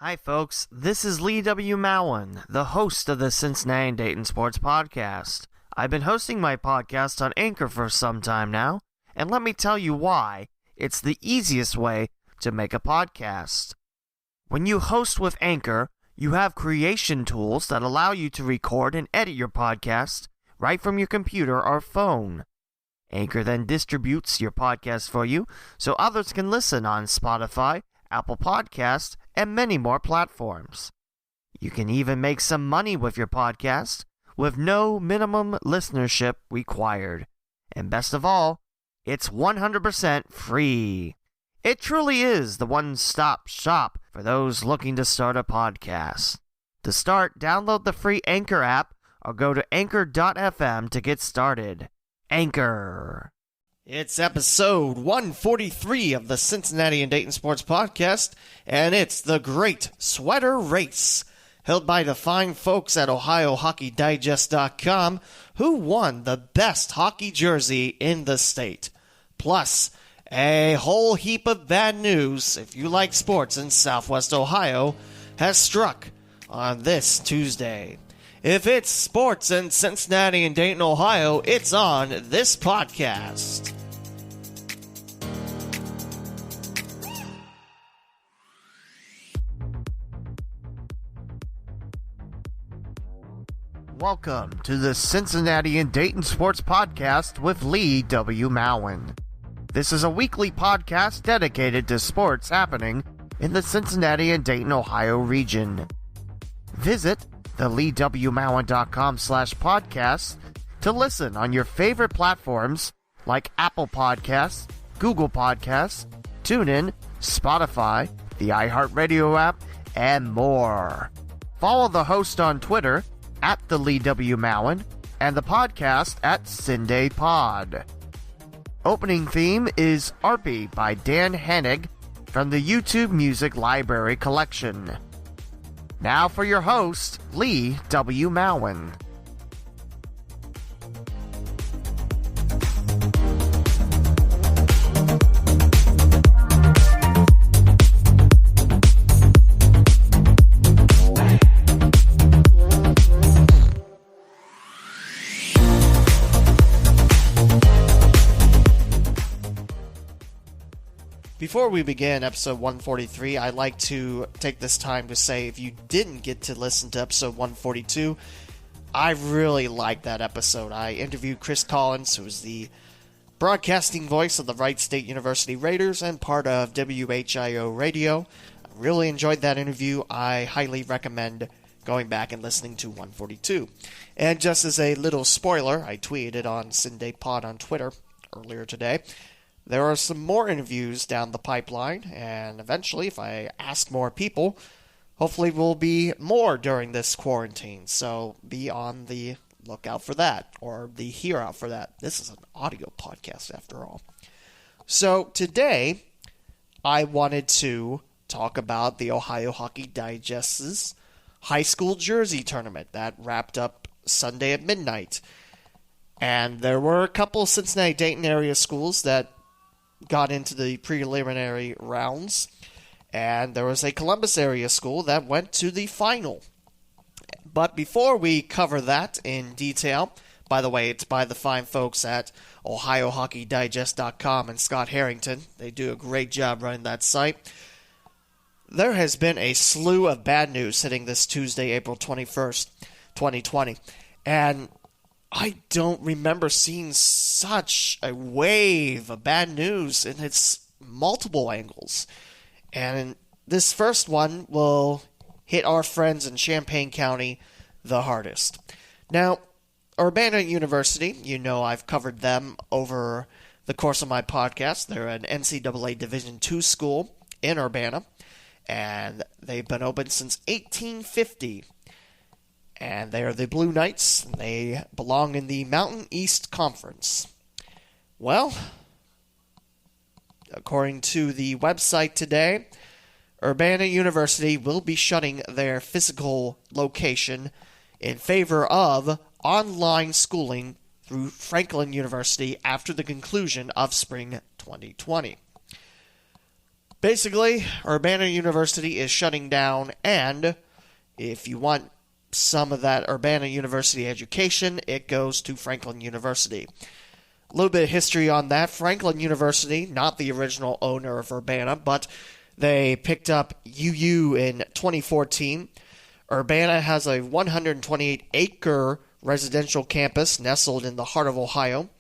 Hi, folks. This is Lee W. Mowen, the host of the Cincinnati-Dayton Sports Podcast. I've been hosting my podcast on Anchor for some time now, and let me tell you why it's the easiest way to make a podcast. When you host with Anchor, you have creation tools that allow you to record and edit your podcast right from your computer or phone. Anchor then distributes your podcast for you so others can listen on Spotify, Apple Podcasts, and many more platforms. You can even make some money with your podcast with no minimum listenership required. And best of all, it's 100% free. It truly is the one-stop shop for those looking to start a podcast. To start, download the free Anchor app or go to anchor.fm to get started. Anchor. It's episode 143 of the Cincinnati and Dayton Sports Podcast, and it's the Great Sweater Race, held by the fine folks at OhioHockeyDigest.com, who won the best hockey jersey in the state. Plus, a whole heap of bad news, if you like sports in Southwest Ohio, has struck on this Tuesday. If it's sports in Cincinnati and Dayton, Ohio, it's on this podcast. Welcome to the Cincinnati and Dayton Sports Podcast with Lee W. Mowen. This is a weekly podcast dedicated to sports happening in the Cincinnati and Dayton, Ohio region. Visit theleewmowen.com/podcast to listen on your favorite platforms like Apple Podcasts, Google Podcasts, TuneIn, Spotify, the iHeartRadio app, and more. Follow the host on Twitter at the Lee W. Mowen and the podcast at CindayPod. Opening theme is Arpy by Dan Hennig from the YouTube Music Library Collection. Now for your host, Lee W. Mowen. Before we begin episode 143, I'd like to take this time to say if you didn't get to listen to episode 142, I really liked that episode. I interviewed Chris Collins, who is the broadcasting voice of the Wright State University Raiders and part of WHIO Radio. I really enjoyed that interview. I highly recommend going back and listening to 142. And just as a little spoiler, I tweeted it on CindayPod on Twitter earlier today. There are some more interviews down the pipeline, and eventually, if I ask more people, hopefully will be more during this quarantine. So be on the lookout for that, or the hear out for that. This is an audio podcast after all. So today, I wanted to talk about the Ohio Hockey Digest's high school jersey tournament that wrapped up Sunday at midnight. And there were a couple Cincinnati-Dayton area schools that got into the preliminary rounds, and there was a Columbus area school that went to the final. But before we cover that in detail, by the way, it's by the fine folks at OhioHockeyDigest.com and Scott Harrington. They do a great job running that site. There has been a slew of bad news hitting this Tuesday, April 21st, 2020, and I don't remember seeing such a wave of bad news in its multiple angles. And this first one will hit our friends in Champaign County the hardest. Now, Urbana University, you know I've covered them over the course of my podcast. They're an NCAA Division II school in Urbana, and they've been open since 1850. And they are the Blue Knights. They belong in the Mountain East Conference. Well, according to the website today, Urbana University will be shutting their physical location in favor of online schooling through Franklin University after the conclusion of spring 2020. Basically, Urbana University is shutting down, and if you want some of that Urbana University education, it goes to Franklin University. A little bit of history on that. Franklin University, not the original owner of Urbana, but they picked up UU in 2014. Urbana has a 128-acre residential campus nestled in the heart of Ohio.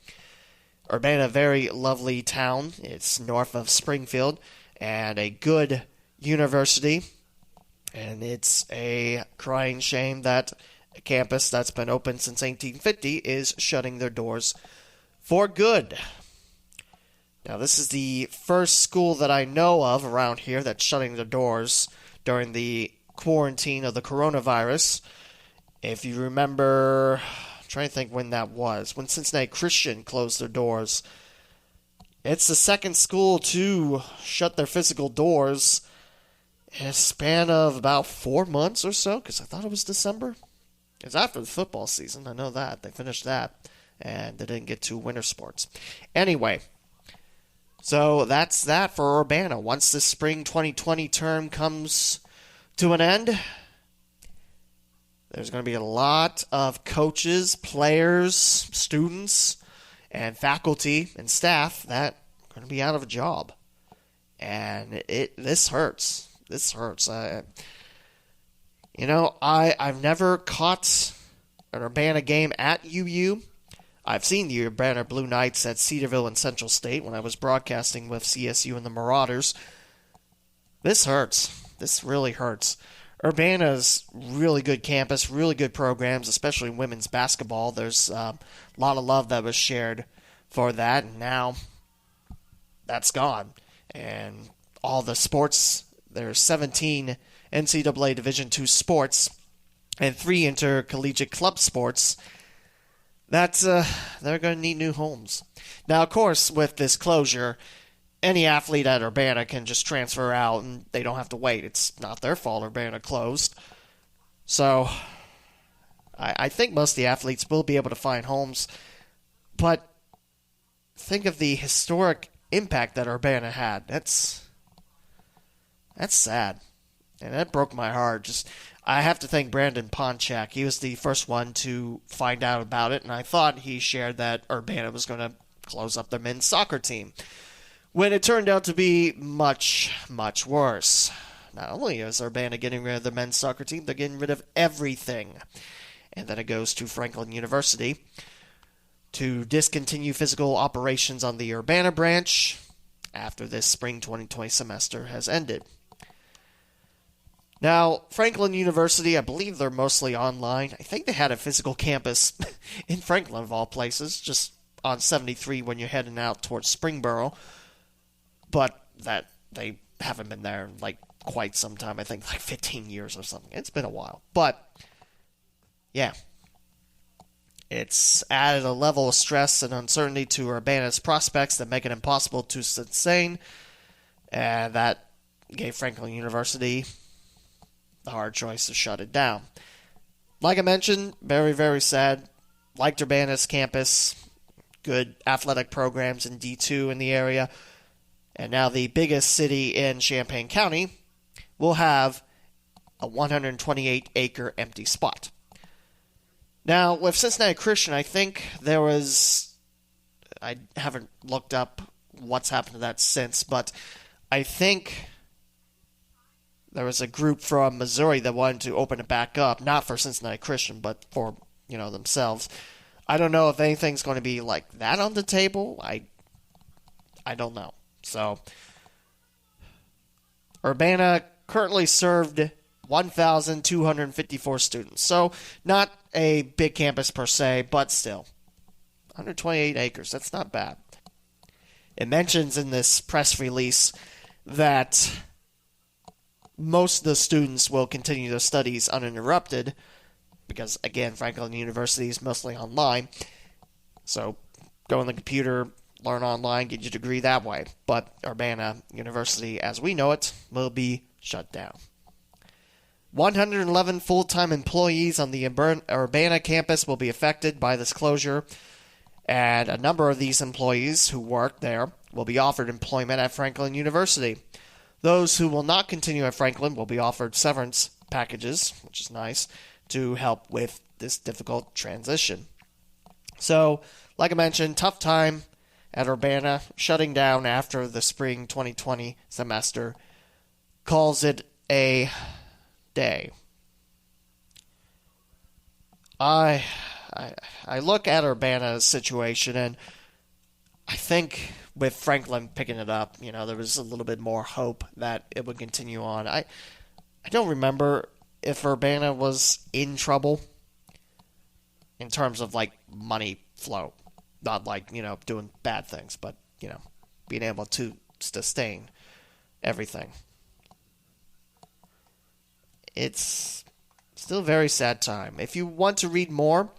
Urbana, a very lovely town. It's north of Springfield, and a good university. And it's a crying shame that a campus that's been open since 1850 is shutting their doors for good. Now, this is the first school that I know of around here that's shutting their doors during the quarantine of the coronavirus. If you remember, I'm trying to think when that was, when Cincinnati Christian closed their doors. It's the second school to shut their physical doors in a span of about 4 months or so, because I thought it was December. It's after the football season, I know that. They finished that, and they didn't get to winter sports. Anyway, so that's that for Urbana. Once the spring 2020 term comes to an end, there's going to be a lot of coaches, players, students, and faculty and staff that are going to be out of a job. And this hurts. This hurts. I've never caught an Urbana game at UU. I've seen the Urbana Blue Knights at Cedarville and Central State when I was broadcasting with CSU and the Marauders. This hurts. This really hurts. Urbana's really good campus, really good programs, especially women's basketball. There's a lot of love that was shared for that, and now that's gone. And all the sports, there's 17 NCAA Division II sports and 3 intercollegiate club sports. They're going to need new homes. Now, of course, with this closure, any athlete at Urbana can just transfer out and they don't have to wait. It's not their fault Urbana closed. So, I think most of the athletes will be able to find homes. But think of the historic impact that Urbana had. That's sad. And that broke my heart. I have to thank Brandon Ponchak. He was the first one to find out about it, and I thought he shared that Urbana was going to close up their men's soccer team, when it turned out to be much, much worse. Not only is Urbana getting rid of the men's soccer team, they're getting rid of everything. And then it goes to Franklin University to discontinue physical operations on the Urbana branch after this spring 2020 semester has ended. Now, Franklin University, I believe they're mostly online. I think they had a physical campus in Franklin, of all places, just on 73 when you're heading out towards Springboro. But that they haven't been there in quite some time. I think 15 years or something. It's been a while. But, yeah. It's added a level of stress and uncertainty to Urbana's prospects that make it impossible to sustain. And that gave Franklin University the hard choice to shut it down. Like I mentioned, very, very sad. Liked Urbana's campus. Good athletic programs in D2 in the area. And now the biggest city in Champaign County will have a 128-acre empty spot. Now, with Cincinnati Christian, I think there was... I haven't looked up what's happened to that since, but I think there was a group from Missouri that wanted to open it back up, not for Cincinnati Christian, but for, themselves. I don't know if anything's going to be like that on the table. I don't know. So, Urbana currently served 1,254 students. So, not a big campus per se, but still. 128 acres, that's not bad. It mentions in this press release that most of the students will continue their studies uninterrupted because, again, Franklin University is mostly online. So, go on the computer, learn online, get your degree that way. But Urbana University, as we know it, will be shut down. 111 full-time employees on the Urbana campus will be affected by this closure, and a number of these employees who work there will be offered employment at Franklin University. Those who will not continue at Franklin will be offered severance packages, which is nice, to help with this difficult transition. So, like I mentioned, tough time at Urbana, shutting down after the spring 2020 semester, calls it a day. I look at Urbana's situation, and I think with Franklin picking it up, there was a little bit more hope that it would continue on. I don't remember if Urbana was in trouble in terms of, money flow. Not doing bad things, but, being able to sustain everything. It's still a very sad time. If you want to read more,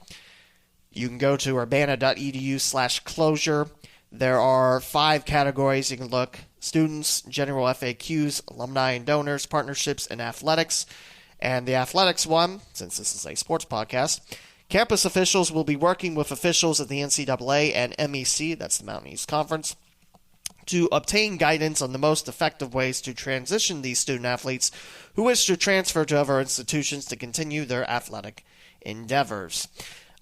you can go to urbana.edu/closure. There are 5 categories you can look: students, general FAQs, alumni and donors, partnerships, and athletics. And the athletics one, since this is a sports podcast, campus officials will be working with officials at the NCAA and MEC, that's the Mountain East Conference, to obtain guidance on the most effective ways to transition these student athletes who wish to transfer to other institutions to continue their athletic endeavors.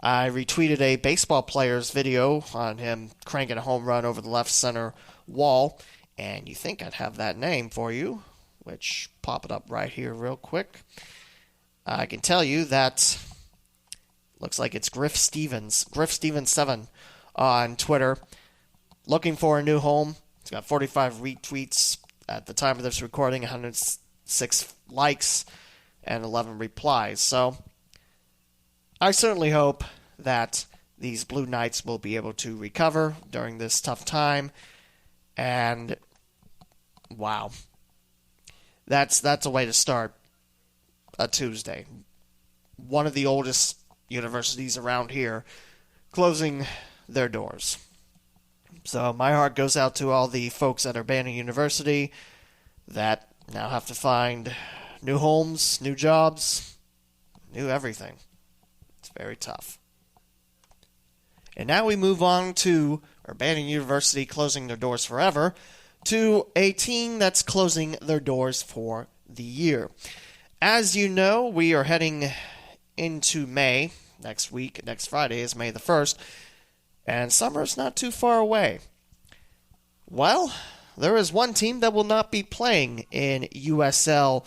I retweeted a baseball player's video on him cranking a home run over the left center wall, and you think I'd have that name for you, which pop it up right here real quick. I can tell you that looks like it's Griff Stevens 7 on Twitter, looking for a new home. It's got 45 retweets at the time of this recording, 106 likes, and 11 replies. So I certainly hope that these Blue Knights will be able to recover during this tough time. And wow, that's a way to start a Tuesday. One of the oldest universities around here closing their doors. So my heart goes out to all the folks at Urbana University that now have to find new homes, new jobs, new everything. It's very tough. And now we move on to Urbana University closing their doors forever, to a team that's closing their doors for the year. As you know, we are heading into May. Next week, next Friday is May the 1st, and summer's not too far away. Well, there is one team that will not be playing in USL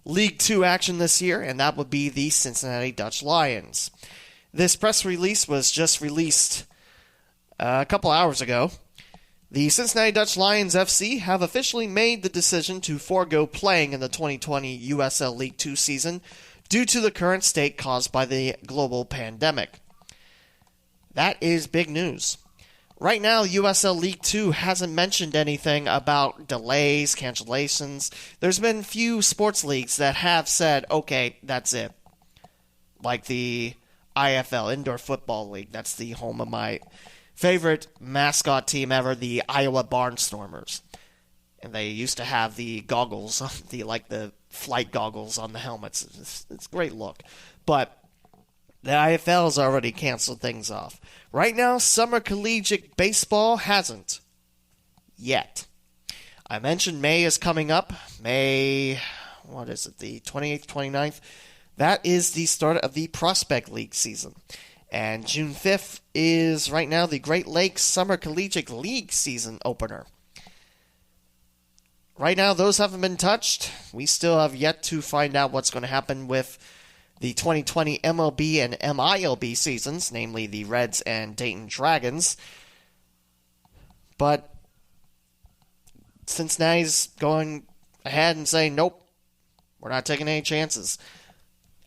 League 2 action this year, and that would be the Cincinnati Dutch Lions. This press release was just released a couple hours ago. The Cincinnati Dutch Lions FC have officially made the decision to forego playing in the 2020 USL League 2 season due to the current state caused by the global pandemic. That is big news. Right now, USL League 2 hasn't mentioned anything about delays, cancellations. There's been few sports leagues that have said, okay, that's it. Like the IFL, Indoor Football League. That's the home of my favorite mascot team ever, the Iowa Barnstormers. And they used to have the goggles, the flight goggles on the helmets. It's a great look. But the IFL has already canceled things off. Right now, summer collegiate baseball hasn't. Yet. I mentioned May is coming up. May, the 28th, 29th? That is the start of the Prospect League season. And June 5th is, right now, the Great Lakes Summer Collegiate League season opener. Right now, those haven't been touched. We still have yet to find out what's going to happen with the 2020 MLB and MILB seasons, namely the Reds and Dayton Dragons. But Cincinnati's going ahead and saying, nope, we're not taking any chances.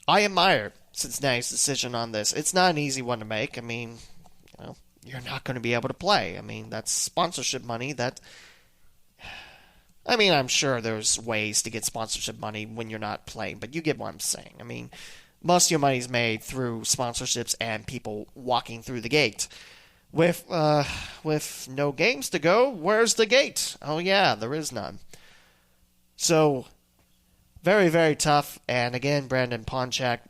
I admire Cincinnati's decision on this. It's not an easy one to make. I mean, you're not going to be able to play. I mean, that's sponsorship money that... I'm sure there's ways to get sponsorship money when you're not playing, but you get what I'm saying. I mean, most of your money's made through sponsorships and people walking through the gate. With no games to go, where's the gate? Oh yeah, there is none. So, very, very tough. And again, Brandon Ponchak,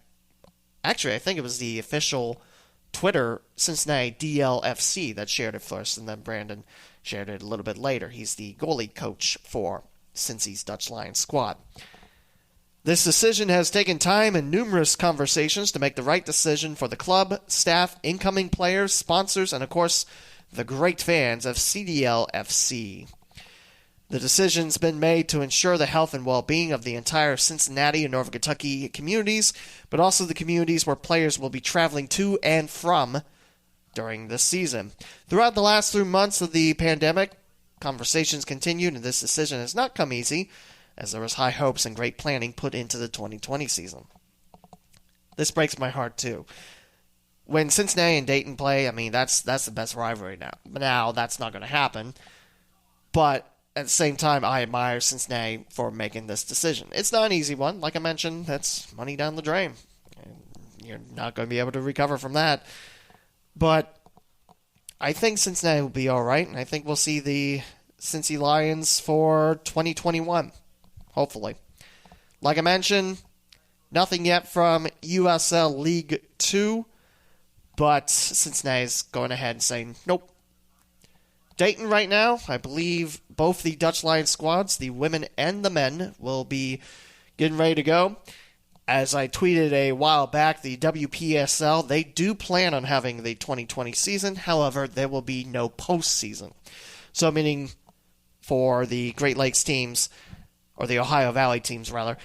actually, I think it was the official Twitter Cincinnati DLFC that shared it first, and then Brandon shared it a little bit later. He's the goalie coach for Cincy's Dutch Lions squad. This decision has taken time and numerous conversations to make the right decision for the club, staff, incoming players, sponsors, and of course, the great fans of CDL FC. The decision's been made to ensure the health and well-being of the entire Cincinnati and Northern Kentucky communities, but also the communities where players will be traveling to and from during this season. Throughout the last 3 months of the pandemic, conversations continued, and this decision has not come easy, as there was high hopes and great planning put into the 2020 season. This breaks my heart, too. When Cincinnati and Dayton play, I mean, that's the best rivalry now. Now, that's not going to happen, but at the same time, I admire Cincinnati for making this decision. It's not an easy one. Like I mentioned, that's money down the drain. You're not going to be able to recover from that. But I think Cincinnati will be all right, and I think we'll see the Cincy Lions for 2021, hopefully. Like I mentioned, nothing yet from USL League 2, but Cincinnati's going ahead and saying, nope. Dayton right now, I believe both the Dutch Lions squads, the women and the men, will be getting ready to go. As I tweeted a while back, the WPSL, they do plan on having the 2020 season. However, there will be no postseason. So meaning for the Great Lakes teams, or the Ohio Valley teams rather,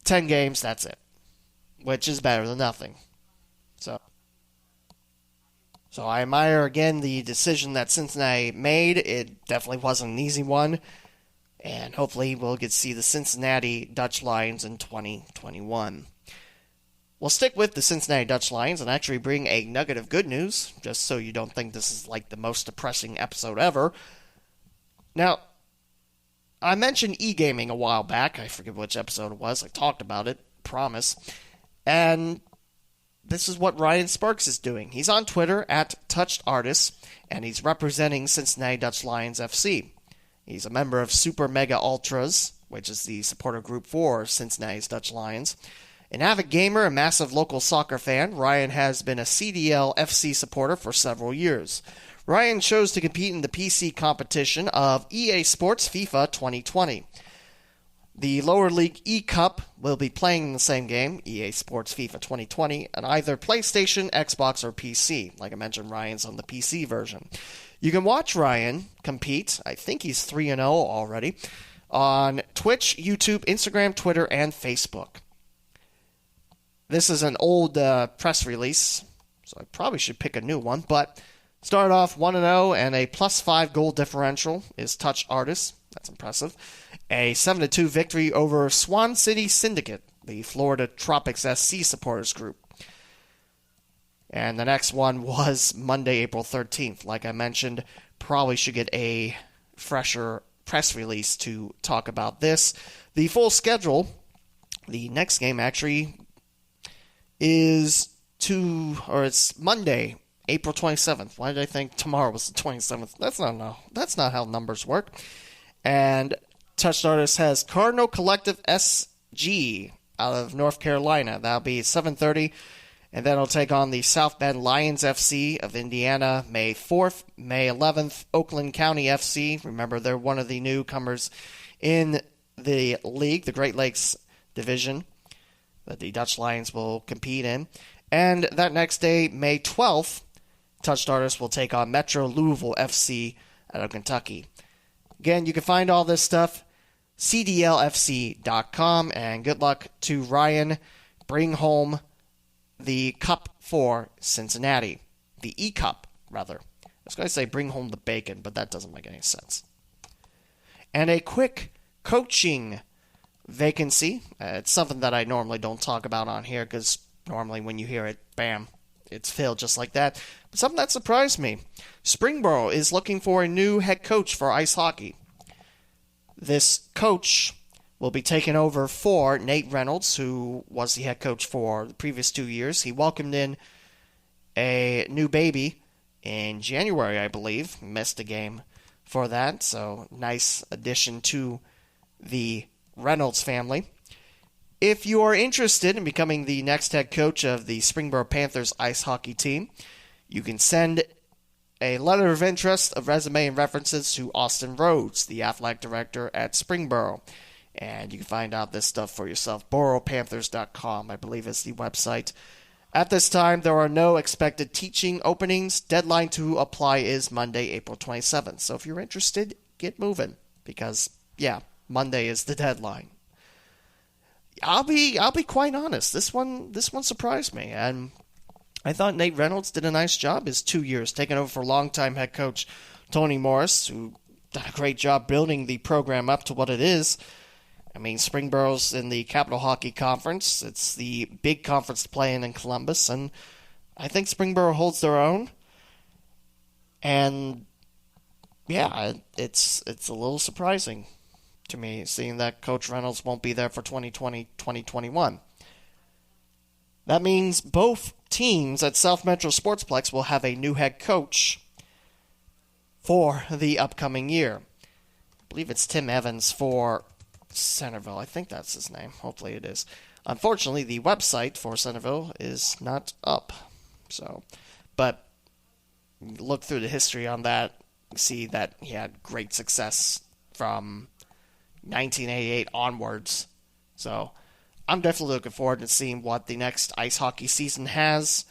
10 games, that's it. Which is better than nothing. So I admire, again, the decision that Cincinnati made. It definitely wasn't an easy one. And hopefully we'll get to see the Cincinnati Dutch Lions in 2021. We'll stick with the Cincinnati Dutch Lions and actually bring a nugget of good news, just so you don't think this is like the most depressing episode ever. Now, I mentioned e-gaming a while back. I forget which episode it was. I talked about it, promise. And this is what Ryan Sparks is doing. He's on Twitter at TouchedArtists, and he's representing Cincinnati Dutch Lions FC. He's a member of Super Mega Ultras, which is the supporter group for Cincinnati's Dutch Lions. An avid gamer, a massive local soccer fan, Ryan has been a CDL FC supporter for several years. Ryan chose to compete in the PC competition of EA Sports FIFA 2020. The lower league E-Cup will be playing in the same game, EA Sports FIFA 2020, on either PlayStation, Xbox, or PC. Like I mentioned, Ryan's on the PC version. You can watch Ryan compete, I think he's 3-0 already, on Twitch, YouTube, Instagram, Twitter, and Facebook. This is an old press release, so I probably should pick a new one, but start off 1-0 and a +5 goal differential is Touch Artist. That's impressive. A 7-2 victory over Swan City Syndicate, the Florida Tropics SC supporters group. And the next one was Monday, April 13th. Like I mentioned, probably should get a fresher press release to talk about this. The full schedule, the next game actually is it's Monday, April 27th. Why did I think tomorrow was the 27th? That's not how numbers work. And Touched Artist has Cardinal Collective SG out of North Carolina. That'll be 7:30. And then it'll take on the South Bend Lions FC of Indiana May 4th. May 11th, Oakland County FC. Remember, they're one of the newcomers in the league, the Great Lakes Division, that the Dutch Lions will compete in. And that next day, May 12th, Touched Artists will take on Metro Louisville FC out of Kentucky. Again, you can find all this stuff, cdlfc.com, and good luck to Ryan. Bring home the cup for Cincinnati. The E-Cup, rather. I was going to say bring home the bacon, but that doesn't make any sense. And a quick coaching vacancy. It's something that I normally don't talk about on here, because normally when you hear it, bam, it's filled just like that. But something that surprised me. Springboro is looking for a new head coach for ice hockey. This coach will be taking over for Nate Reynolds, who was the head coach for the previous 2 years. He welcomed in a new baby in January, I believe. Missed a game for that, so nice addition to the Reynolds family. If you are interested in becoming the next head coach of the Springboro Panthers ice hockey team, you can send a letter of interest, a resume, and references to Austin Rhodes, the athletic director at Springboro. And you can find out this stuff for yourself. BoroPanthers.com, I believe, is the website. At this time, there are no expected teaching openings. Deadline to apply is Monday, April 27th. So if you're interested, get moving. Because, yeah, Monday is the deadline. I'll be quite honest. This one surprised me, and I thought Nate Reynolds did a nice job his 2 years, taking over for longtime head coach Tony Morris, who did a great job building the program up to what it is. I mean, Springboro's in the Capital Hockey Conference. It's the big conference to play in Columbus, and I think Springboro holds their own. And yeah, it's a little surprising to me, seeing that Coach Reynolds won't be there for 2020-2021. That means both teams at South Metro Sportsplex will have a new head coach for the upcoming year. I believe it's Tim Evans for Centerville. I think that's his name. Hopefully it is. Unfortunately, the website for Centerville is not up. But look through the history on that, see that he had great success from 1988 onwards. So I'm definitely looking forward to seeing what the next ice hockey season has.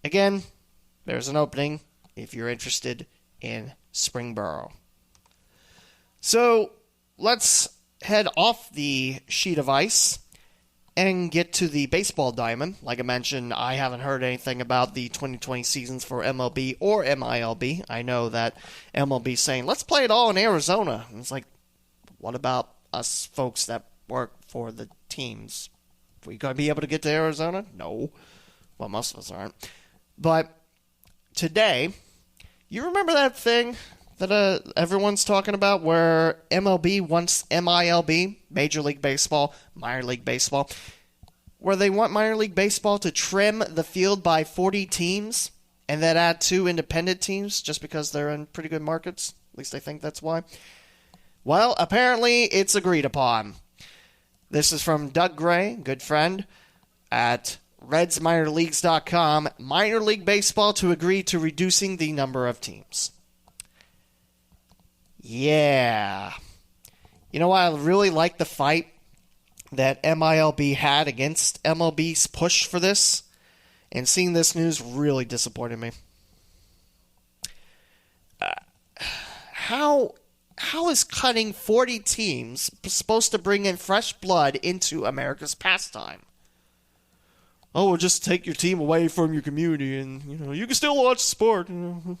Again, there's an opening if you're interested in Springboro. So let's head off the sheet of ice and get to the baseball diamond. Like I mentioned, I haven't heard anything about the 2020 seasons for MLB or MILB. I know that MLB is saying, let's play it all in Arizona. And it's like, what about us folks that work for the teams? We going to be able to get to Arizona? No. Well, most of us aren't. But today, you remember that thing that everyone's talking about where MLB wants MILB, Major League Baseball, Minor League Baseball, where they want Minor League Baseball to trim the field by 40 teams and then add 2 independent teams just because they're in pretty good markets? At least I think that's why. Well, apparently it's agreed upon. This is from Doug Gray, good friend, at RedsMinorLeagues.com. Minor League Baseball to agree to reducing the number of teams. Yeah. You know what? I really like the fight that MILB had against MLB's push for this, and seeing this news really disappointed me. How is cutting 40 teams supposed to bring in fresh blood into America's pastime? Oh, we'll just take your team away from your community, and you can still watch the sport,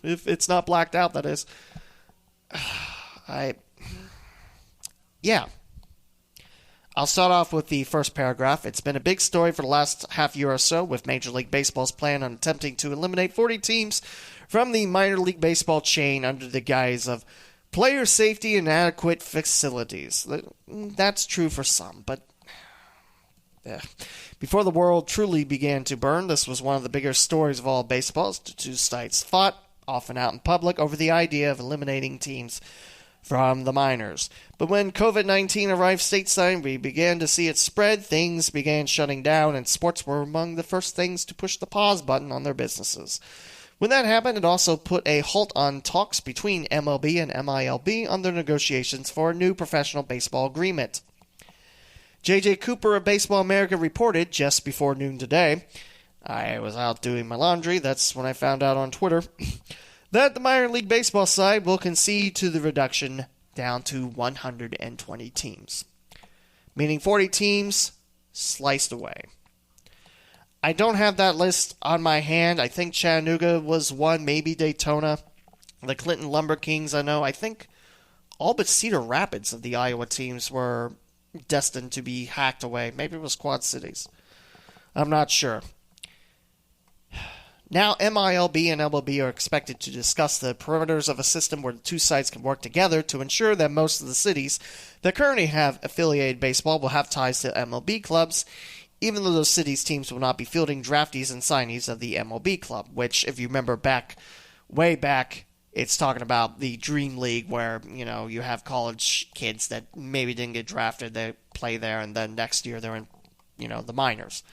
if it's not blacked out, that is. Yeah. I'll start off with the first paragraph. It's been a big story for the last half year or so, with Major League Baseball's plan on attempting to eliminate 40 teams from the minor league baseball chain under the guise of player safety and adequate facilities. That's true for some, but before the world truly began to burn, this was one of the bigger stories of all baseballs. The two sides fought, often out in public, over the idea of eliminating teams from the minors. But when COVID-19 arrived stateside, we began to see it spread, things began shutting down, and sports were among the first things to push the pause button on their businesses. When that happened, it also put a halt on talks between MLB and MILB on their negotiations for a new professional baseball agreement. J.J. Cooper of Baseball America reported just before noon today, I was out doing my laundry, that's when I found out on Twitter, that the minor league baseball side will concede to the reduction down to 120 teams, meaning 40 teams sliced away. I don't have that list on my hand. I think Chattanooga was one, maybe Daytona. The Clinton Lumber Kings, I think all but Cedar Rapids of the Iowa teams were destined to be hacked away. Maybe it was Quad Cities. I'm not sure. Now, MILB and MLB are expected to discuss the parameters of a system where the two sides can work together to ensure that most of the cities that currently have affiliated baseball will have ties to MLB clubs, even though those cities' teams will not be fielding draftees and signees of the MLB club, which, if you remember way back, it's talking about the Dream League where, you have college kids that maybe didn't get drafted, they play there, and then next year they're in, the minors.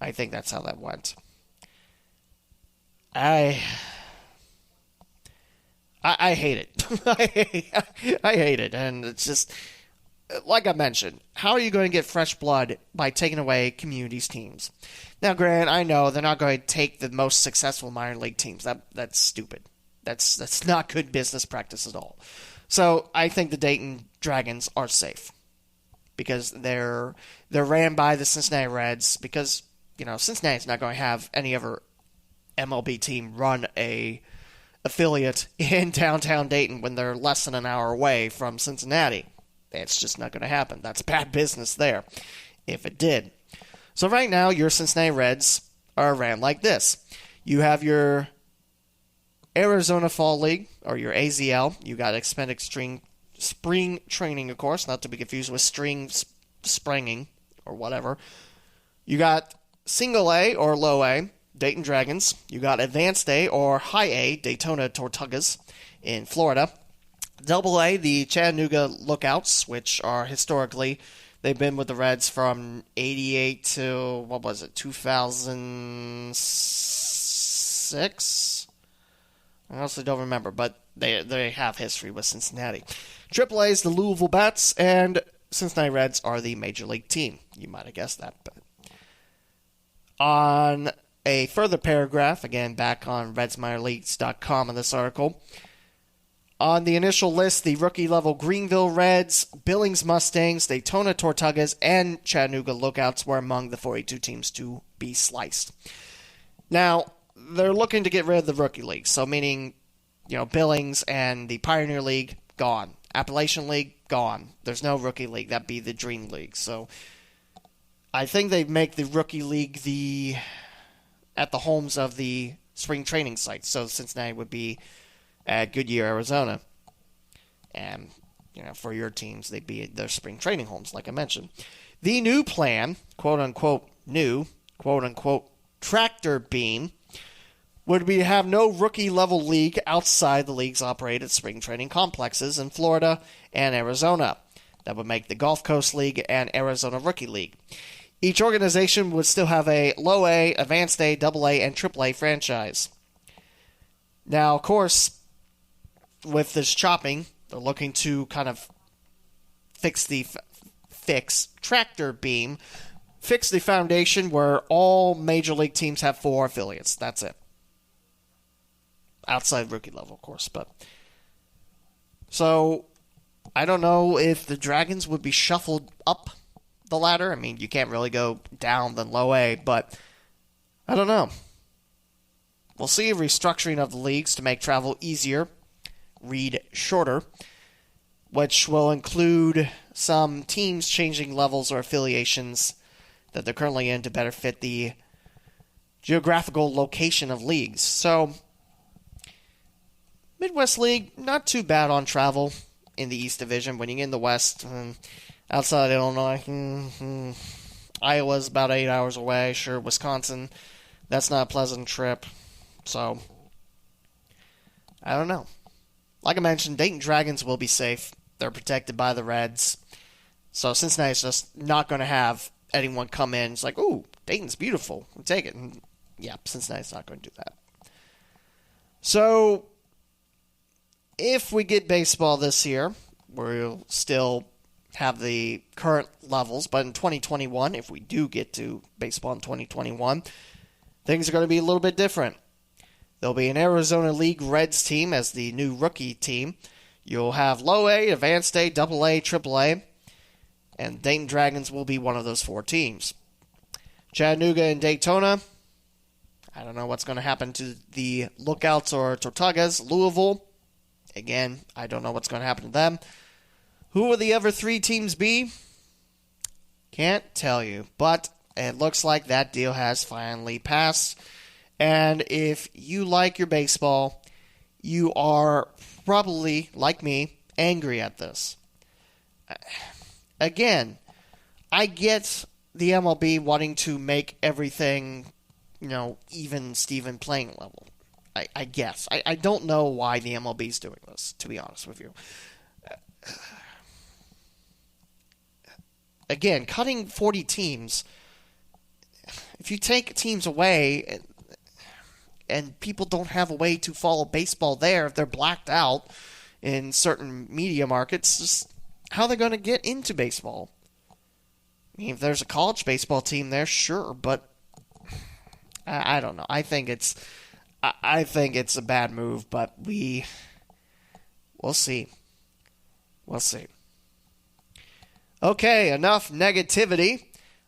I think that's how that went. I hate it. I hate it. And it's just, like I mentioned, how are you going to get fresh blood by taking away communities teams? Now, Grant, I know they're not going to take the most successful minor league teams. That's stupid. That's not good business practice at all. So I think the Dayton Dragons are safe because they're ran by the Cincinnati Reds because, Cincinnati's not going to have any other MLB team run a affiliate in downtown Dayton when they're less than an hour away from Cincinnati. It's just not going to happen. That's bad business there if it did. So right now, your Cincinnati Reds are ran like this. You have your Arizona Fall League, or your AZL. You got expanded spring training, of course, not to be confused with springing or whatever. You got Single A or Low A, Dayton Dragons. You got Advanced A or High A, Daytona Tortugas in Florida. Double A, the Chattanooga Lookouts, which are historically, they've been with the Reds from 88 to, 2006? I honestly don't remember, but they have history with Cincinnati. Triple A is the Louisville Bats, and Cincinnati Reds are the Major League team. You might have guessed that. But on a further paragraph, again, back on RedsMinorLeagues.com in this article, on the initial list, the rookie-level Greenville Reds, Billings Mustangs, Daytona Tortugas, and Chattanooga Lookouts were among the 42 teams to be sliced. Now, they're looking to get rid of the rookie league, so meaning, Billings and the Pioneer League, gone. Appalachian League, gone. There's no rookie league. That'd be the Dream League. So, I think they make the rookie league at the homes of the spring training sites. So, Cincinnati would be at Goodyear, Arizona. And, for your teams, they'd be at their spring training homes, like I mentioned. The new plan, quote-unquote new, quote-unquote tractor beam, would be to have no rookie-level league outside the league's operated spring training complexes in Florida and Arizona. That would make the Gulf Coast League and Arizona Rookie League. Each organization would still have a Low A, Advanced A, Double A, and Triple A franchise. Now, of course, with this chopping, they're looking to kind of fix the tractor beam, fix the foundation where all major league teams have 4 affiliates. That's it. Outside rookie level, of course. So, I don't know if the Dragons would be shuffled up the ladder. I mean, you can't really go down than Low A, but I don't know. We'll see a restructuring of the leagues to make travel easier, read shorter, which will include some teams changing levels or affiliations that they're currently in to better fit the geographical location of leagues. So, Midwest League, not too bad on travel in the East Division. When you get in the West, outside Illinois, Iowa's about 8 hours away. Sure, Wisconsin, that's not a pleasant trip. So, I don't know. Like I mentioned, Dayton Dragons will be safe. They're protected by the Reds. So Cincinnati's just not going to have anyone come in. It's like, ooh, Dayton's beautiful. We'll take it. And yeah, Cincinnati's not going to do that. So, if we get baseball this year, we'll still have the current levels. But in 2021, if we do get to baseball in 2021, things are going to be a little bit different. There'll be an Arizona League Reds team as the new rookie team. You'll have Low A, Advanced A, Double A, Triple A, and Dayton Dragons will be one of those 4 teams. Chattanooga and Daytona, I don't know what's going to happen to the Lookouts or Tortugas. Louisville, again, I don't know what's going to happen to them. Who will the other 3 teams be? Can't tell you, but it looks like that deal has finally passed. And if you like your baseball, you are probably, like me, angry at this. Again, I get the MLB wanting to make everything, even Steven playing level. I guess. I don't know why the MLB is doing this, to be honest with you. Again, cutting 40 teams, if you take teams away, and people don't have a way to follow baseball there if they're blacked out in certain media markets. Just how are they going to get into baseball? I mean, if there's a college baseball team there, sure, but I don't know. I think it's a bad move, but we'll see. We'll see. Okay, enough negativity.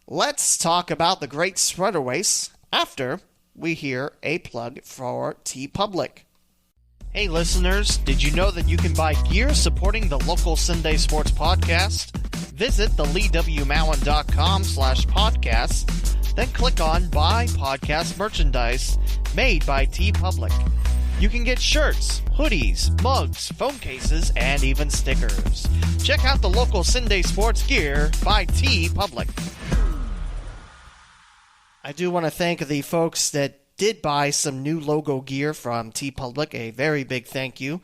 Let's talk about the Great Sweater Race after we hear a plug for TeePublic. Hey listeners, did you know that you can buy gear supporting the local Sunday Sports Podcast? Visit theleewmowen.com/podcast, then click on Buy Podcast Merchandise made by TeePublic. You can get shirts, hoodies, mugs, phone cases, and even stickers. Check out the local Sunday Sports gear by TeePublic. I do want to thank the folks that did buy some new logo gear from TeePublic. A very big thank you.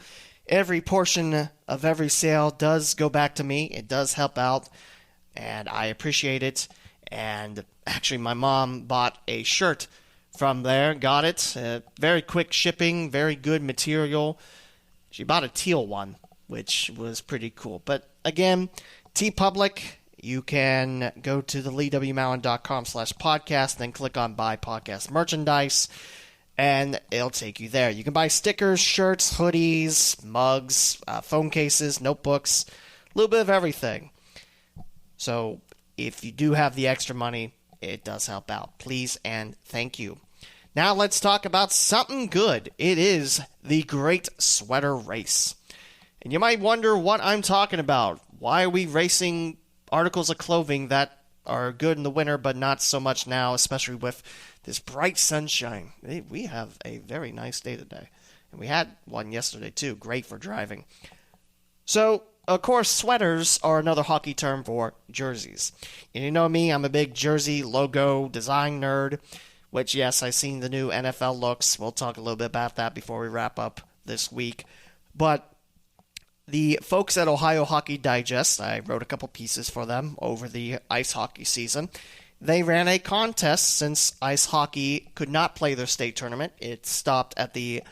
Every portion of every sale does go back to me. It does help out, and I appreciate it. And actually, my mom bought a shirt from there, got it. Very quick shipping, very good material. She bought a teal one, which was pretty cool. But again, TeePublic, you can go to theleewmowen.com/podcast, then click on Buy Podcast Merchandise, and it'll take you there. You can buy stickers, shirts, hoodies, mugs, phone cases, notebooks, a little bit of everything. So if you do have the extra money, it does help out. Please and thank you. Now let's talk about something good. It is the Great Sweater Race. And you might wonder what I'm talking about. Why are we racing articles of clothing that are good in the winter but not so much now, especially with this bright sunshine? We have a very nice day today. And we had one yesterday too. Great for driving. So, of course, sweaters are another hockey term for jerseys. And you know me, I'm a big jersey logo design nerd, which, yes, I've seen the new NFL looks. We'll talk a little bit about that before we wrap up this week. But the folks at Ohio Hockey Digest, I wrote a couple pieces for them over the ice hockey season. They ran a contest since ice hockey could not play their state tournament. It stopped at the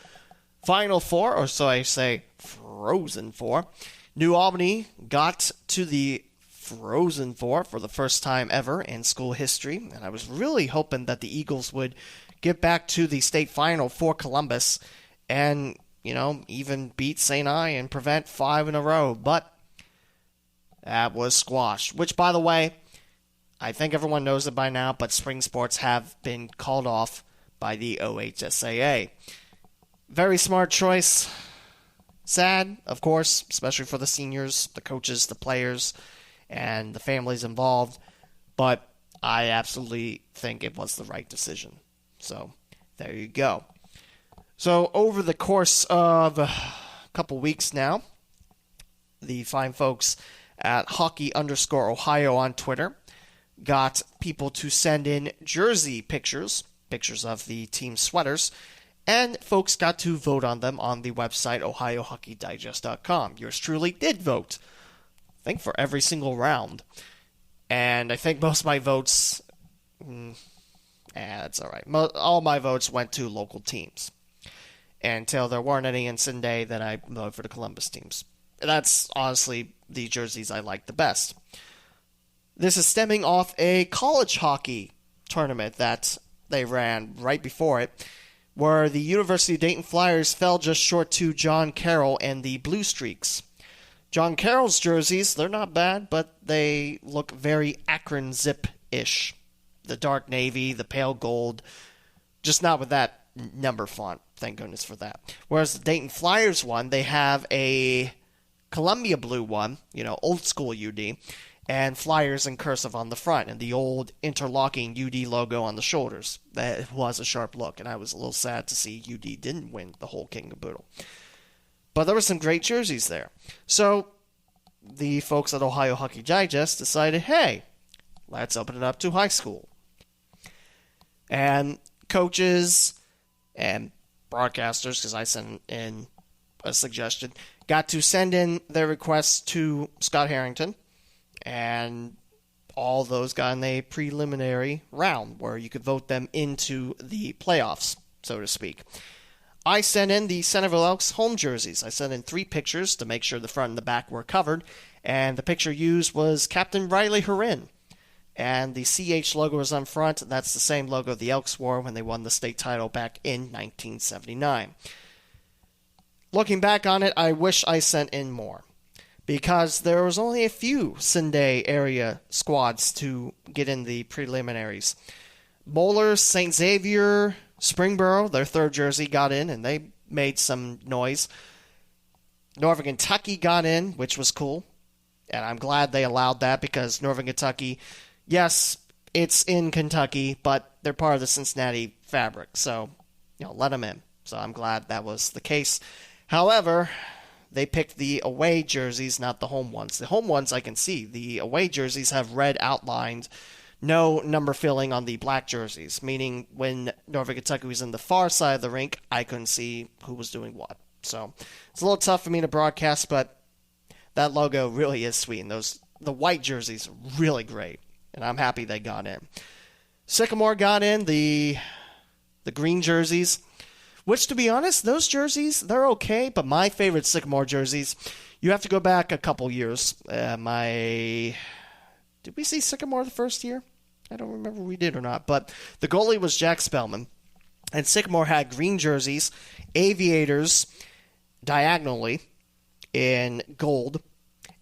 Final Four, or so I say, Frozen Four. New Albany got to the Frozen Four for the first time ever in school history, and I was really hoping that the Eagles would get back to the state final for Columbus and, even beat St. I and prevent 5 in a row, but that was squashed. Which, by the way, I think everyone knows it by now, but spring sports have been called off by the OHSAA. Very smart choice. Sad, of course, especially for the seniors, the coaches, the players, and the families involved, but I absolutely think it was the right decision. So, there you go. So, over the course of a couple weeks now, the fine folks at hockey_Ohio on Twitter got people to send in jersey pictures of the team sweaters, and folks got to vote on them on the website ohiohockeydigest.com. Yours truly did vote, I think, for every single round. And I think most of my votes, that's all right. All my votes went to local teams. Until there weren't any in Cincinnati, then I voted for the Columbus teams. That's honestly the jerseys I like the best. This is stemming off a college hockey tournament that they ran right before it, where the University-Dayton Flyers fell just short to John Carroll and the Blue Streaks. John Carroll's jerseys, they're not bad, but they look very Akron Zip-ish. The dark navy, the pale gold, just not with that number font. Thank goodness for that. Whereas the Dayton Flyers one, they have a Columbia blue one, old school UD, and Flyers in cursive on the front, and the old interlocking UD logo on the shoulders. That was a sharp look, and I was a little sad to see UD didn't win the whole King of Boodle. But there were some great jerseys there. So the folks at Ohio Hockey Digest decided, hey, let's open it up to high school. And coaches and broadcasters, because I sent in a suggestion, got to send in their requests to Scott Harrington, and all those got in a preliminary round where you could vote them into the playoffs. so to speak. I sent in the Centerville Elks home jerseys. I sent in 3 pictures to make sure the front and the back were covered, and the picture used was Captain Riley Hurin. And the CH logo is on front. That's the same logo the Elks wore when they won the state title back in 1979. Looking back on it, I wish I sent in more, because there was only a few Cinday area squads to get in the preliminaries. Moeller, St. Xavier, Springboro, their 3rd jersey, got in, and they made some noise. Northern Kentucky got in, which was cool, and I'm glad they allowed that, because Northern Kentucky, yes, it's in Kentucky, but they're part of the Cincinnati fabric, so, let them in. So I'm glad that was the case. However, they picked the away jerseys, not the home ones. The home ones I can see. The away jerseys have red outlines, no number filling on the black jerseys, meaning when Northern Kentucky was in the far side of the rink, I couldn't see who was doing what. So it's a little tough for me to broadcast, but that logo really is sweet. And the white jerseys are really great, and I'm happy they got in. Sycamore got in the green jerseys, which, to be honest, those jerseys, they're okay, but my favorite Sycamore jerseys, you have to go back a couple years. Did we see Sycamore the first year? I don't remember if we did or not, but the goalie was Jack Spellman, and Sycamore had green jerseys, aviators diagonally in gold,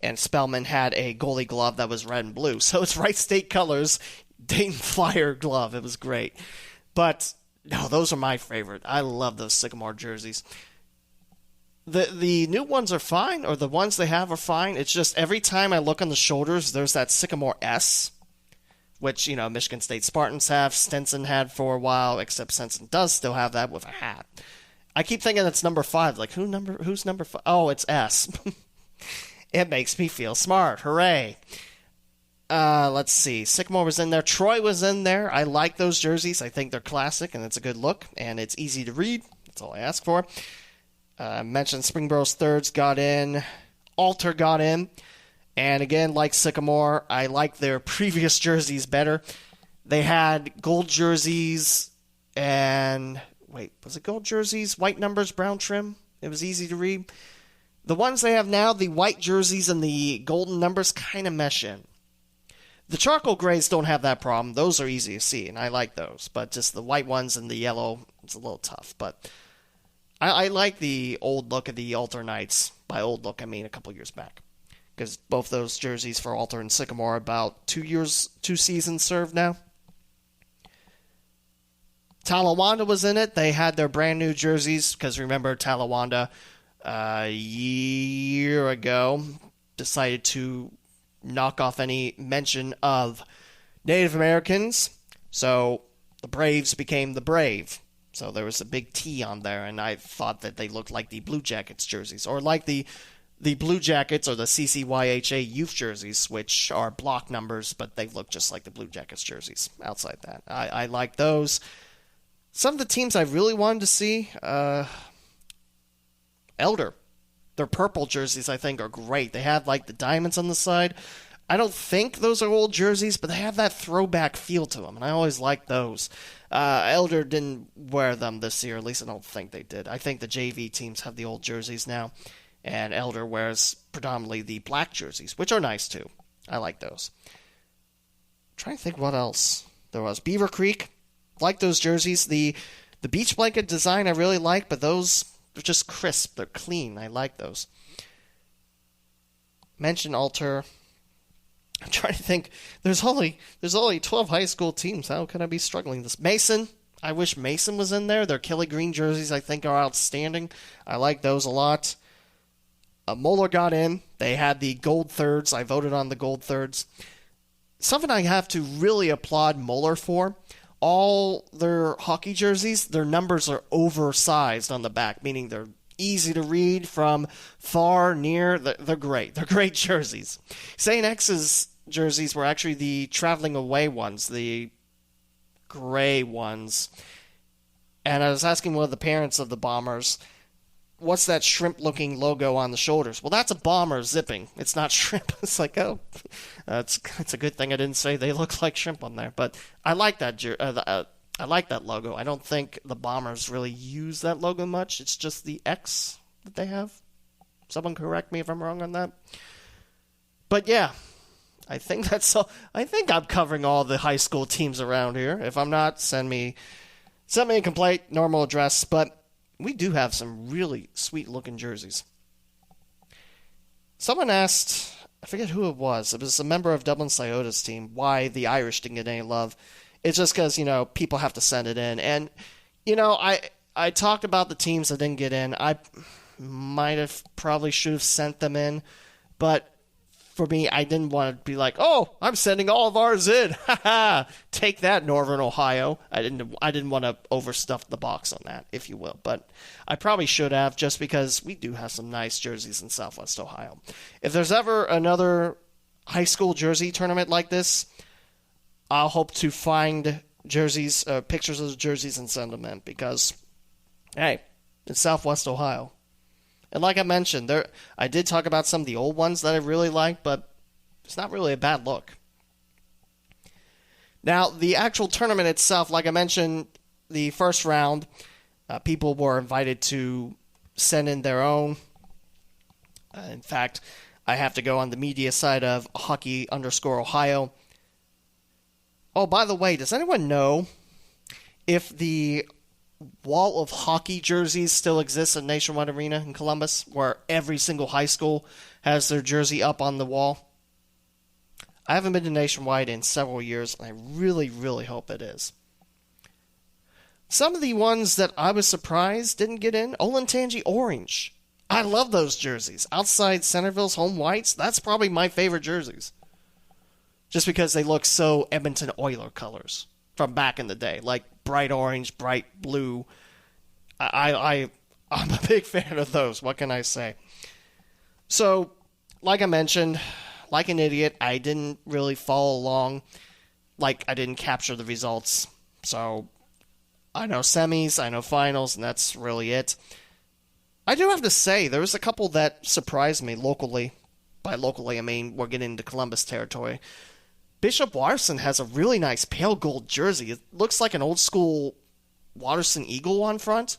and Spellman had a goalie glove that was red and blue. So it's Wright State colors, Dayton Flyer glove. It was great. But, no, those are my favorite. I love those Sycamore jerseys. The new ones are fine, or the ones they have are fine. It's just every time I look on the shoulders, there's that Sycamore S, which, Michigan State Spartans have, Stinson had for a while, except Stinson does still have that with a hat. I keep thinking that's number 5. Like, who's number 5? Oh, it's S. It makes me feel smart. Hooray. Let's see. Sycamore was in there. Troy was in there. I like those jerseys. I think they're classic, and it's a good look, and it's easy to read. That's all I ask for. I mentioned Springboro's thirds got in. Alter got in. And again, like Sycamore, I like their previous jerseys better. They had gold jerseys and... Wait, was it gold jerseys, white numbers, brown trim? It was easy to read. The ones they have now, the white jerseys and the golden numbers kind of mesh in. The charcoal grays don't have that problem. Those are easy to see, and I like those. But just the white ones and the yellow, it's a little tough. But I like the old look of the Alter Knights. By old look, I mean a couple years back. Because both those jerseys for Alter and Sycamore are about 2 seasons served now. Talawanda was in it. They had their brand new jerseys, because remember, Talawanda a year ago decided to knock off any mention of Native Americans. So the Braves became the Brave. So there was a big T on there, and I thought that they looked like the Blue Jackets jerseys, or like the Blue Jackets or the CCYHA youth jerseys, which are block numbers, but they look just like the Blue Jackets jerseys outside that. I like those. Some of the teams I really wanted to see, Elder. Their purple jerseys, I think, are great. They have, like, the diamonds on the side. I don't think those are old jerseys, but they have that throwback feel to them, and I always like those. Elder didn't wear them this year. At least I don't think they did. I think the JV teams have the old jerseys now, and Elder wears predominantly the black jerseys, which are nice, too. I like those. I'm trying to think what else there was. Beaver Creek, like those jerseys. The beach blanket design I really like, but those... they're just crisp. They're clean. I like those. Mention Alter. I'm trying to think. There's only 12 high school teams. How can I be struggling this? Mason. I wish Mason was in there. Their Kelly Green jerseys, I think, are outstanding. I like those a lot. Moeller got in. They had the gold thirds. I voted on the gold thirds. Something I have to really applaud Moeller for. All their hockey jerseys, their numbers are oversized on the back, meaning they're easy to read from far, near. They're great. They're great jerseys. St. X's jerseys were actually the traveling away ones, the gray ones. And I was asking one of the parents of the Bombers, what's that shrimp-looking logo on the shoulders? Well, that's a bomber zipping. It's not shrimp. It's like, oh, it's a good thing I didn't say they look like shrimp on there. But I like that. I like that logo. I don't think the Bombers really use that logo much. It's just the X that they have. Someone correct me if I'm wrong on that. But yeah, I think that's all. I think I'm covering all the high school teams around here. If I'm not, send me a complaint, normal address. But we do have some really sweet looking jerseys. Someone asked, I forget who it was a member of Dublin Sciota's team, why the Irish didn't get any love. It's just because, people have to send it in. And, I talked about the teams that didn't get in. I probably should have sent them in. But for me, I didn't want to be like, oh, I'm sending all of ours in. Ha ha! Take that, Northern Ohio. I didn't want to overstuff the box on that, if you will. But I probably should have, just because we do have some nice jerseys in Southwest Ohio. If there's ever another high school jersey tournament like this, I'll hope to find jerseys, pictures of the jerseys and send them in, because, hey, it's Southwest Ohio. And like I mentioned, I did talk about some of the old ones that I really like, but it's not really a bad look. Now, the actual tournament itself, like I mentioned, the first round, people were invited to send in their own. In fact, I have to go on the media side of hockey_Ohio. Oh, by the way, does anyone know if the wall of hockey jerseys still exists at Nationwide Arena in Columbus, where every single high school has their jersey up on the wall? I haven't been to Nationwide in several years, and I really, really hope it is. Some of the ones that I was surprised didn't get in, Olentangy Orange. I love those jerseys. Outside Centerville's home whites, that's probably my favorite jerseys. Just because they look so Edmonton Oiler colors from back in the day, like bright orange, bright blue. I'm a big fan of those. What can I say? So, like I mentioned, like an idiot, I didn't really follow along. Like, I didn't capture the results. So, I know semis, I know finals, and that's really it. I do have to say, there was a couple that surprised me locally. By locally, I mean we're getting into Columbus territory. Bishop Watterson has a really nice pale gold jersey. It looks like an old school Watterson Eagle on front.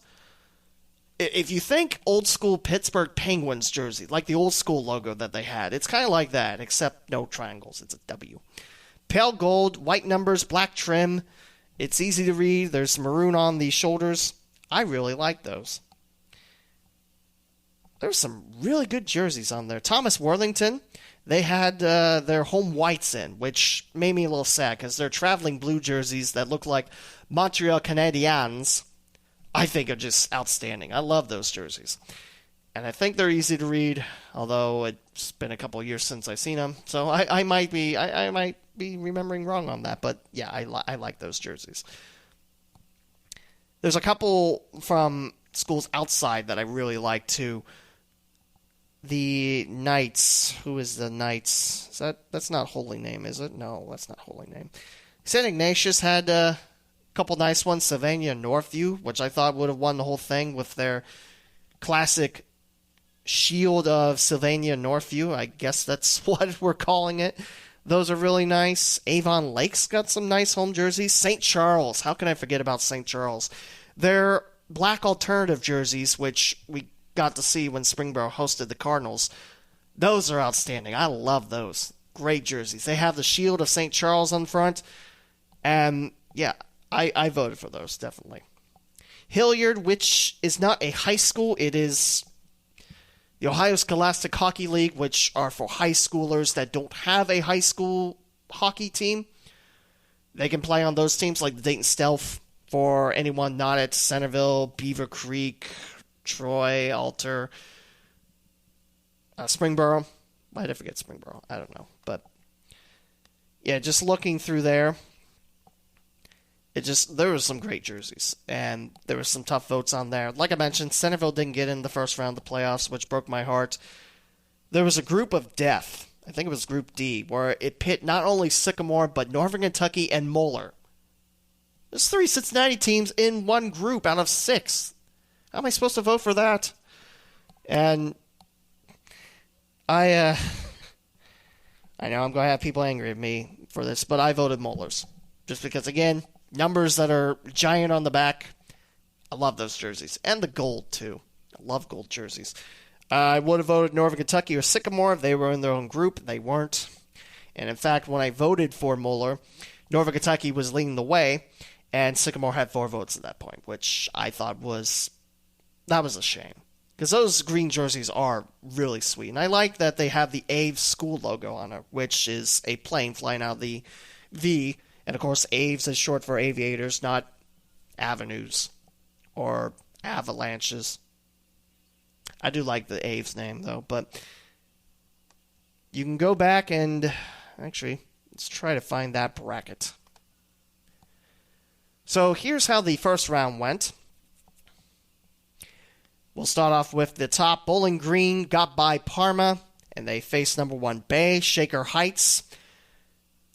If you think old school Pittsburgh Penguins jersey, like the old school logo that they had, it's kind of like that, except no triangles. It's a W. Pale gold, white numbers, black trim. It's easy to read. There's maroon on the shoulders. I really like those. There's some really good jerseys on there. Thomas Worthington, they had their home whites in, which made me a little sad because they're traveling blue jerseys that look like Montreal Canadiens. I think are just outstanding. I love those jerseys. And I think they're easy to read, although it's been a couple of years since I've seen them. So I might be remembering wrong on that. But yeah, I like those jerseys. There's a couple from schools outside that I really like too. The Knights. Who is the Knights? That's not Holy Name, is it? No, that's not Holy Name. St. Ignatius had a couple nice ones. Sylvania Northview, which I thought would have won the whole thing with their classic shield of Sylvania Northview. I guess that's what we're calling it. Those are really nice. Avon Lake's got some nice home jerseys. St. Charles. How can I forget about St. Charles? Their black alternative jerseys, which we got to see when Springboro hosted the Cardinals. Those are outstanding. I love those. Great jerseys. They have the shield of St. Charles on front. And yeah, I voted for those, definitely. Hilliard, which is not a high school. It is the Ohio Scholastic Hockey League, which are for high schoolers that don't have a high school hockey team. They can play on those teams like the Dayton Stealth for anyone not at Centerville, Beaver Creek, Troy, Alter, Springboro. Why did I forget Springboro? I don't know. But yeah, just looking through there, there was some great jerseys, and there were some tough votes on there. Like I mentioned, Centerville didn't get in the first round of the playoffs, which broke my heart. There was a group of death, I think it was Group D, where it pit not only Sycamore, but Northern Kentucky and Moeller. There's 3 Cincinnati teams in one group out of 6. How am I supposed to vote for that? And I know I'm going to have people angry at me for this, but I voted Moeller's. Just because, again, numbers that are giant on the back. I love those jerseys. And the gold, too. I love gold jerseys. I would have voted Northern Kentucky or Sycamore if they were in their own group. They weren't. And in fact, when I voted for Moeller, Northern Kentucky was leading the way, and Sycamore had 4 votes at that point, which I thought was a shame. Because those green jerseys are really sweet. And I like that they have the Aves school logo on it, which is a plane flying out of the V. And of course, Aves is short for aviators, not avenues or avalanches. I do like the Aves name, though. But you can go back and... Actually, let's try to find that bracket. So here's how the first round went. We'll start off with the top. Bowling Green got by Parma, and they faced number 1 Bay. Shaker Heights,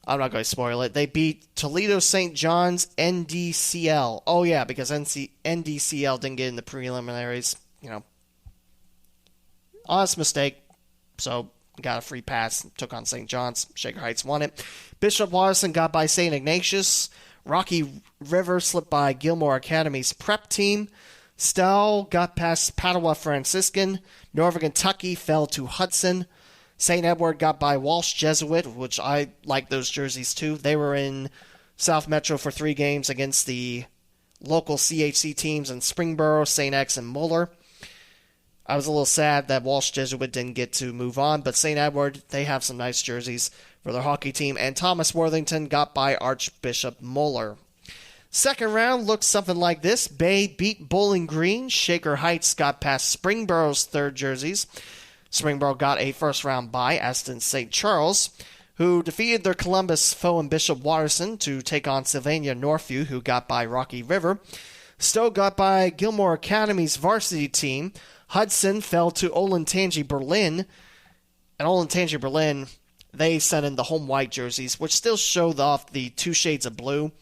I'm not going to spoil it. They beat Toledo St. John's NDCL. Oh, yeah, because NDCL didn't get in the preliminaries. Honest mistake. So, got a free pass, took on St. John's. Shaker Heights won it. Bishop Watterson got by St. Ignatius. Rocky River slipped by Gilmore Academy's prep team. Stowe got past Padua Franciscan. Northern Kentucky fell to Hudson. St. Edward got by Walsh Jesuit, which I like those jerseys too. They were in South Metro for 3 games against the local CHC teams in Springboro, St. X, and Moeller. I was a little sad that Walsh Jesuit didn't get to move on, but St. Edward, they have some nice jerseys for their hockey team. And Thomas Worthington got by Archbishop Moeller. Second round looks something like this. Bay beat Bowling Green. Shaker Heights got past Springboro's 3rd jerseys. Springboro got a first-round bye, as did St. Charles, who defeated their Columbus foe in Bishop Watterson to take on Sylvania Northview, who got by Rocky River. Stowe got by Gilmore Academy's varsity team. Hudson fell to Olentangy Berlin. And Olentangy Berlin, they sent in the home white jerseys, which still showed off the 2 shades of blue.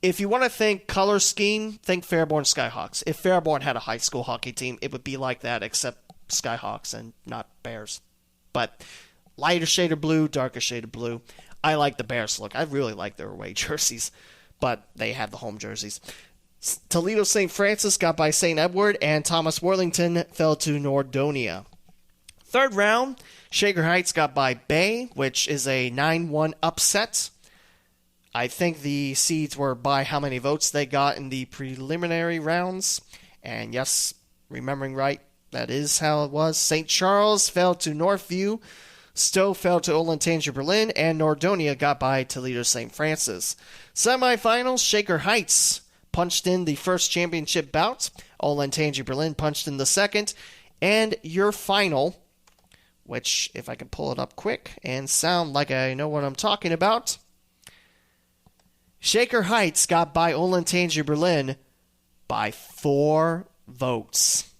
If you want to think color scheme, think Fairborn Skyhawks. If Fairborn had a high school hockey team, it would be like that, except Skyhawks and not Bears. But lighter shade of blue, darker shade of blue. I like the Bears look. I really like their away jerseys, but they have the home jerseys. Toledo St. Francis got by St. Edward, and Thomas Worthington fell to Nordonia. Third round, Shaker Heights got by Bay, which is a 9-1 upset. I think the seeds were by how many votes they got in the preliminary rounds. And yes, remembering right, that is how it was. St. Charles fell to Northview. Stowe fell to Olentangy Berlin. And Nordonia got by Toledo St. Francis. Semifinals, Shaker Heights punched in the first championship bout. Olentangy Berlin punched in the second. And your final, which if I can pull it up quick and sound like I know what I'm talking about, Shaker Heights got by Olentangy Berlin by 4 votes.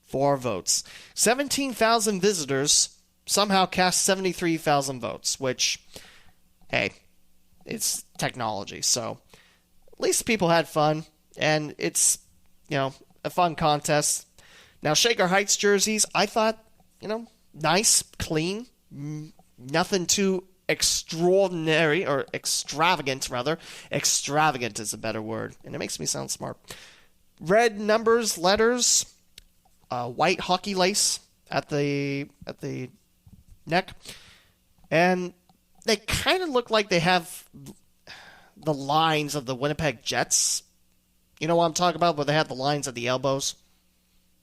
4 votes. 17,000 visitors somehow cast 73,000 votes, which, hey, it's technology. So at least people had fun, and it's, a fun contest. Now, Shaker Heights jerseys, I thought, nice, clean, nothing too extraordinary, or extravagant, rather. Extravagant is a better word, and it makes me sound smart. Red numbers, letters, white hockey lace at the neck, and they kind of look like they have the lines of the Winnipeg Jets. You know what I'm talking about, where they have the lines at the elbows,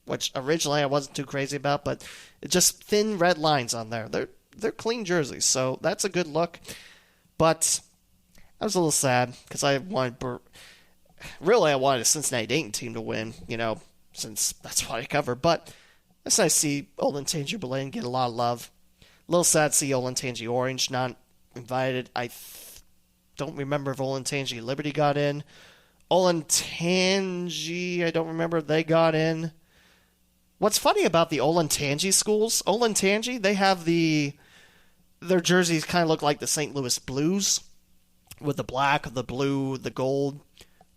which originally I wasn't too crazy about, but it's just thin red lines on there. They're clean jerseys, so that's a good look. But I was a little sad because I wanted a Cincinnati-Dayton team to win, since that's what I cover. But it's nice to see Olentangy Berlin get a lot of love. A little sad to see Olentangy Orange not invited. I don't remember if Olentangy Liberty got in. Olentangy, I don't remember if they got in. What's funny about the Olentangy schools, Olentangy, they have their jerseys kind of look like the St. Louis Blues, with the black, the blue, the gold,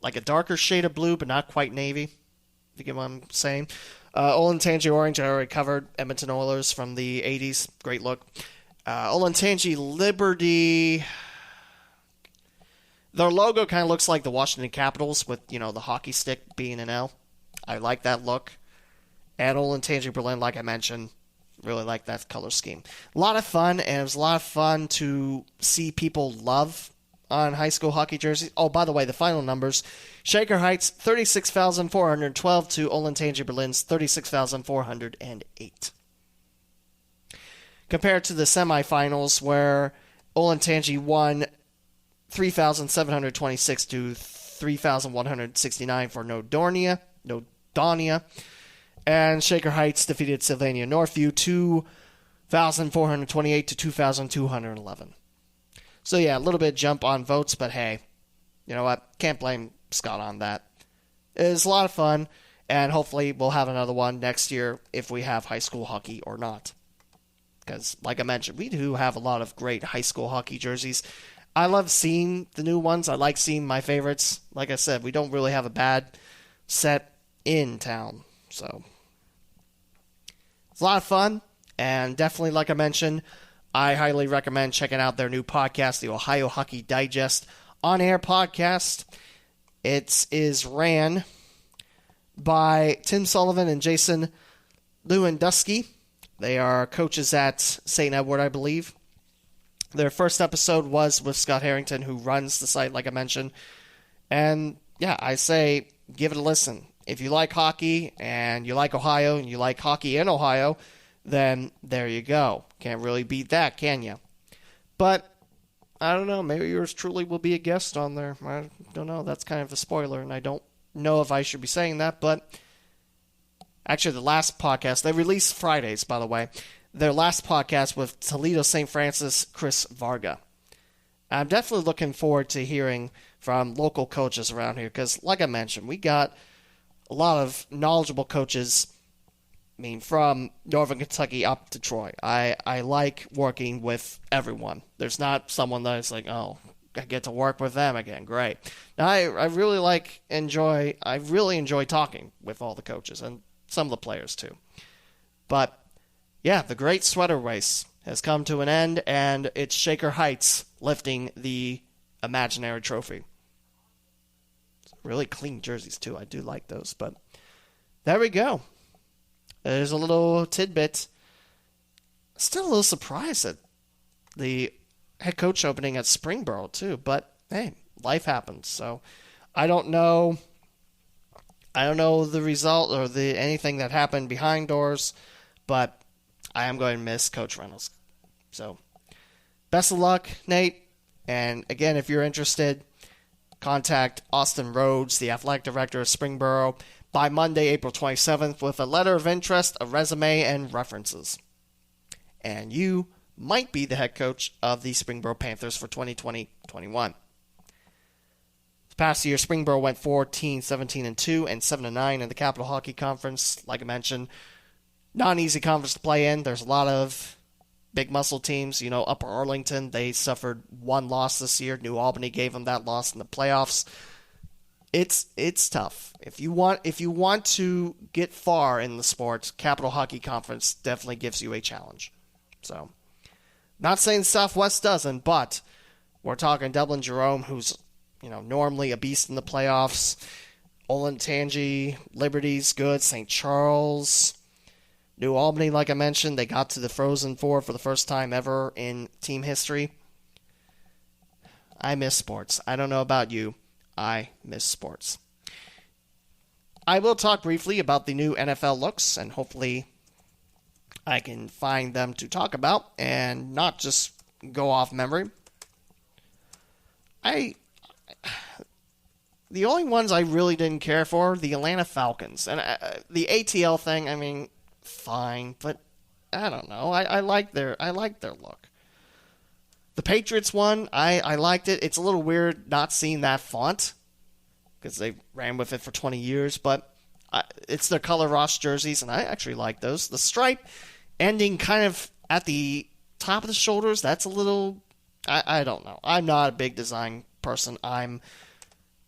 like a darker shade of blue, but not quite navy, if you get what I'm saying. Olentangy Orange, I already covered. Edmonton Oilers from the 80s, great look. Olentangy Liberty, Their logo kind of looks like the Washington Capitals with, the hockey stick being an L. I like that look. And Olentangy Berlin, like I mentioned, really like that color scheme. A lot of fun, and it was a lot of fun to see people love on high school hockey jerseys. Oh, by the way, the final numbers. Shaker Heights, 36,412 to Olentangy Berlin's 36,408. Compared to the semifinals, where Olentangy won 3,726 to 3,169 for Nodonia, and Shaker Heights defeated Sylvania Northview 2,428 to 2,211. So yeah, a little bit jump on votes, but hey, you know what? Can't blame Scott on that. It was a lot of fun, and hopefully we'll have another one next year if we have high school hockey or not. Because, like I mentioned, we do have a lot of great high school hockey jerseys. I love seeing the new ones. I like seeing my favorites. Like I said, we don't really have a bad set in town. So, it's a lot of fun. And definitely, like I mentioned, I highly recommend checking out their new podcast, the Ohio Hockey Digest on-air podcast. It is ran by Tim Sullivan and Jason Lewandowski. They are coaches at St. Edward, I believe. Their first episode was with Scott Harrington, who runs the site, like I mentioned. And, yeah, I say give it a listen. If you like hockey and you like Ohio and you like hockey in Ohio, then there you go. Can't really beat that, can you? But, I don't know. Maybe yours truly will be a guest on there. I don't know. That's kind of a spoiler, and I don't know if I should be saying that, but actually, the last podcast, they release Fridays, by the way. Their last podcast with Toledo St. Francis, Chris Varga. I'm definitely looking forward to hearing from local coaches around here because, like I mentioned, we got a lot of knowledgeable coaches, from Northern Kentucky up to Troy. I like working with everyone. There's not someone that's like, oh, I get to work with them again. Great. Now, I really enjoy talking with all the coaches and some of the players too. But yeah, the great sweater race has come to an end, and it's Shaker Heights lifting the imaginary trophy. Really clean jerseys too. I do like those. But there we go. There's a little tidbit. Still a little surprised at the head coach opening at Springboro too. But hey, life happens. So I don't know the result or anything that happened behind doors, but I am going to miss Coach Reynolds. So, best of luck, Nate. And again, if you're interested, contact Austin Rhodes, the athletic director of Springboro, by Monday, April 27th, with a letter of interest, a resume, and references. And you might be the head coach of the Springboro Panthers for 2020-21. This past year, Springboro went 14-17-2 and 7-9 in the Capital Hockey Conference. Like I mentioned, not an easy conference to play in. There's a lot of big muscle teams. Upper Arlington, they suffered one loss this year. New Albany gave them that loss in the playoffs. It's tough. If you want to get far in the sport, Capital Hockey Conference definitely gives you a challenge. So, not saying Southwest doesn't, but we're talking Dublin Jerome, who's normally a beast in the playoffs. Olentangy, Liberty's good. St. Charles, New Albany, like I mentioned, they got to the Frozen Four for the first time ever in team history. I miss sports. I don't know about you. I miss sports. I will talk briefly about the new NFL looks, and hopefully I can find them to talk about and not just go off memory. The only ones I really didn't care for, the Atlanta Falcons. And the ATL thing, fine, but I don't know. I like their look. The Patriots one, I liked it. It's a little weird not seeing that font because they ran with it for 20 years, but it's their color Ross jerseys, and I actually like those. The stripe ending kind of at the top of the shoulders, that's a little, I don't know. I'm not a big design person. I'm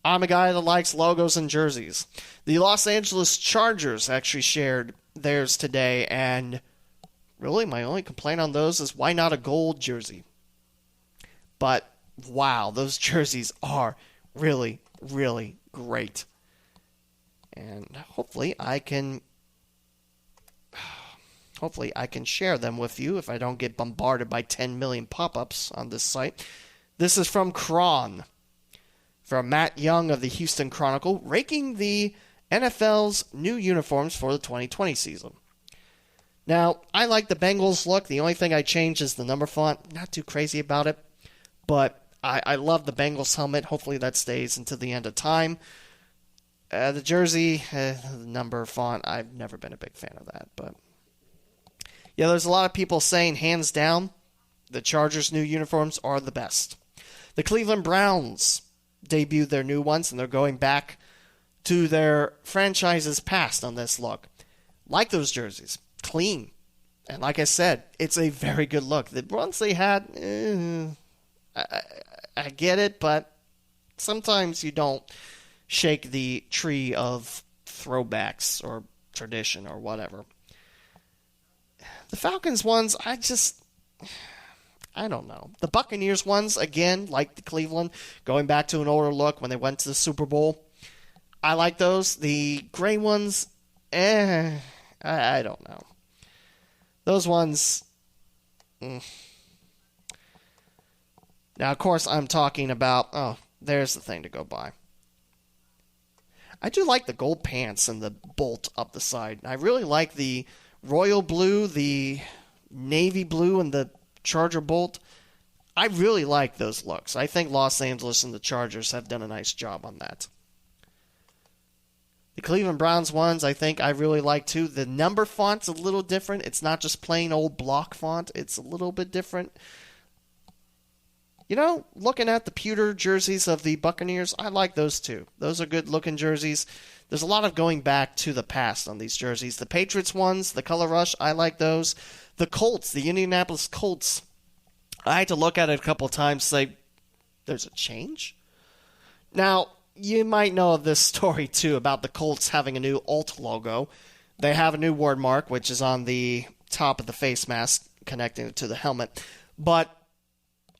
a guy that likes logos and jerseys. The Los Angeles Chargers actually shared theirs today, and really my only complaint on those is why not a gold jersey? But wow, those jerseys are really, really great. And hopefully I can share them with you if I don't get bombarded by 10 million pop-ups on this site. This is from Cron, from Matt Young of the Houston Chronicle, ranking the NFL's new uniforms for the 2020 season. Now, I like the Bengals look. The only thing I changed is the number font. Not too crazy about it, but I love the Bengals helmet. Hopefully that stays until the end of time. The jersey, the number font, I've never been a big fan of that. But yeah, there's a lot of people saying, hands down, the Chargers' new uniforms are the best. The Cleveland Browns debuted their new ones, and they're going back to their franchise's past on this look. Like those jerseys. Clean. And like I said, it's a very good look. The ones they had, I get it, but sometimes you don't shake the tree of throwbacks or tradition or whatever. The Falcons ones, I don't know. The Buccaneers ones, again, like the Cleveland, going back to an older look when they went to the Super Bowl. I like those. The gray ones, I don't know. Those ones... Now, of course, I'm talking about... Oh, there's the thing to go by. I do like the gold pants and the bolt up the side. I really like the royal blue, the navy blue, and the Charger bolt. I really like those looks. I think Los Angeles and the Chargers have done a nice job on that. The Cleveland Browns ones, I think I really like too. The number font's a little different. It's not just plain old block font. It's a little bit different. You know, looking at the pewter jerseys of the Buccaneers, I like those too. Those are good looking jerseys. There's a lot of going back to the past on these jerseys. The Patriots ones, the Color Rush, I like those. The Colts, the Indianapolis Colts, I had to look at it a couple of times, say, there's a change? Now, you might know of this story, too, about the Colts having a new alt logo. They have a new word mark, which is on the top of the face mask, connecting it to the helmet. But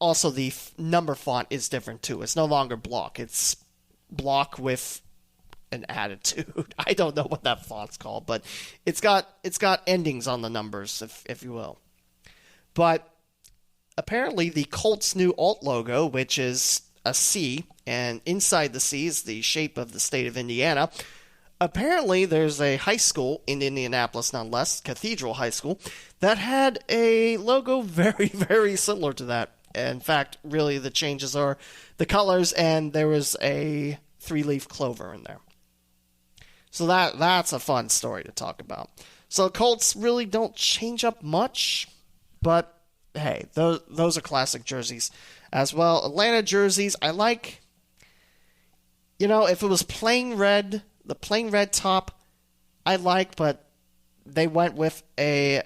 also the number font is different, too. It's no longer block. It's block with an attitude. I don't know what that font's called, but it's got endings on the numbers, if you will. But apparently the Colts' new alt logo, which is a C, and inside the C is the shape of the state of Indiana. Apparently there's a high school in Indianapolis, nonetheless, Cathedral High School, that had a logo very, very similar to that. In fact, really the changes are the colors, and there was a 3-leaf clover in there. So that's a fun story to talk about. So Colts really don't change up much, but hey, those are classic jerseys as well. Atlanta jerseys, I like, if it was plain red, the plain red top, I like, but they went with a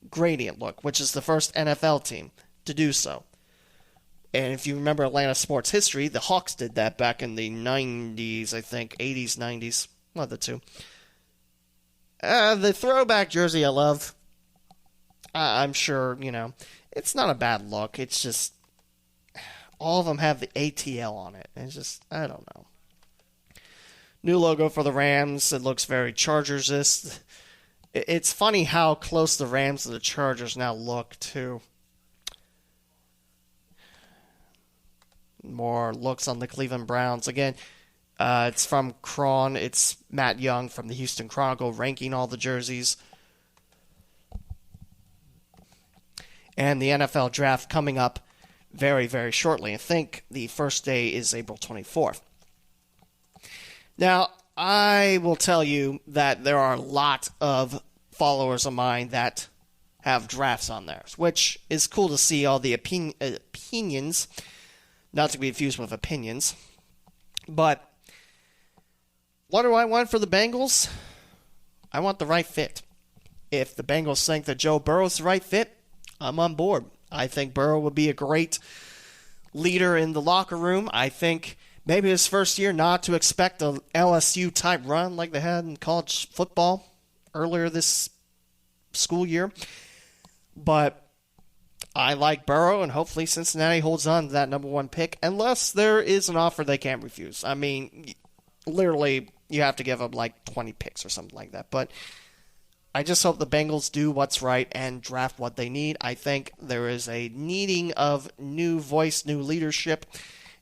gradient look, which is the first NFL team to do so. And if you remember Atlanta sports history, the Hawks did that back in the 90s, I think, 80s, 90s, one of the two. The throwback jersey I love. I'm sure, it's not a bad look. It's just, all of them have the ATL on it. It's just, I don't know. New logo for the Rams. It looks very Chargers-ist. It's funny how close the Rams and the Chargers now look, too. More looks on the Cleveland Browns. Again, it's from Cron. It's Matt Young from the Houston Chronicle ranking all the jerseys. And the NFL draft coming up very, very shortly. I think the first day is April 24th. Now, I will tell you that there are a lot of followers of mine that have drafts on theirs, which is cool to see all the opinions, not to be confused with opinions. But what do I want for the Bengals? I want the right fit. If the Bengals think that Joe Burrow is the right fit, I'm on board. I think Burrow would be a great leader in the locker room. I think maybe his first year not to expect a LSU-type run like they had in college football earlier this school year. But I like Burrow, and hopefully Cincinnati holds on to that number 1 pick, unless there is an offer they can't refuse. I mean, literally, you have to give up like 20 picks or something like that. But I just hope the Bengals do what's right and draft what they need. I think there is a needing of new voice, new leadership,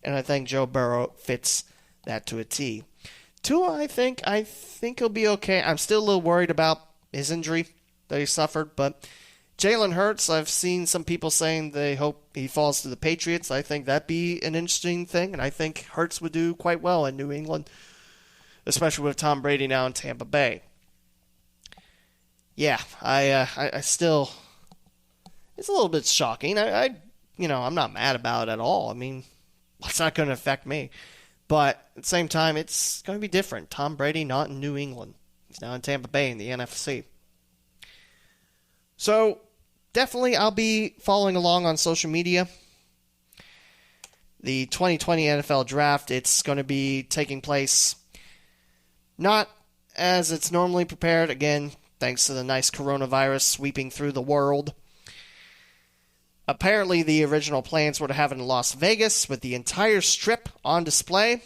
and I think Joe Burrow fits that to a T. Tua, I think he'll be okay. I'm still a little worried about his injury that he suffered, but Jalen Hurts, I've seen some people saying they hope he falls to the Patriots. I think that'd be an interesting thing, and I think Hurts would do quite well in New England, especially with Tom Brady now in Tampa Bay. Yeah, I still, it's a little bit shocking. I'm not mad about it at all. I mean, it's not going to affect me. But at the same time, it's going to be different. Tom Brady not in New England. He's now in Tampa Bay in the NFC. So, definitely I'll be following along on social media. The 2020 NFL Draft, it's going to be taking place not as it's normally prepared. Again, thanks to the nice coronavirus sweeping through the world. Apparently, the original plans were to have it in Las Vegas with the entire strip on display.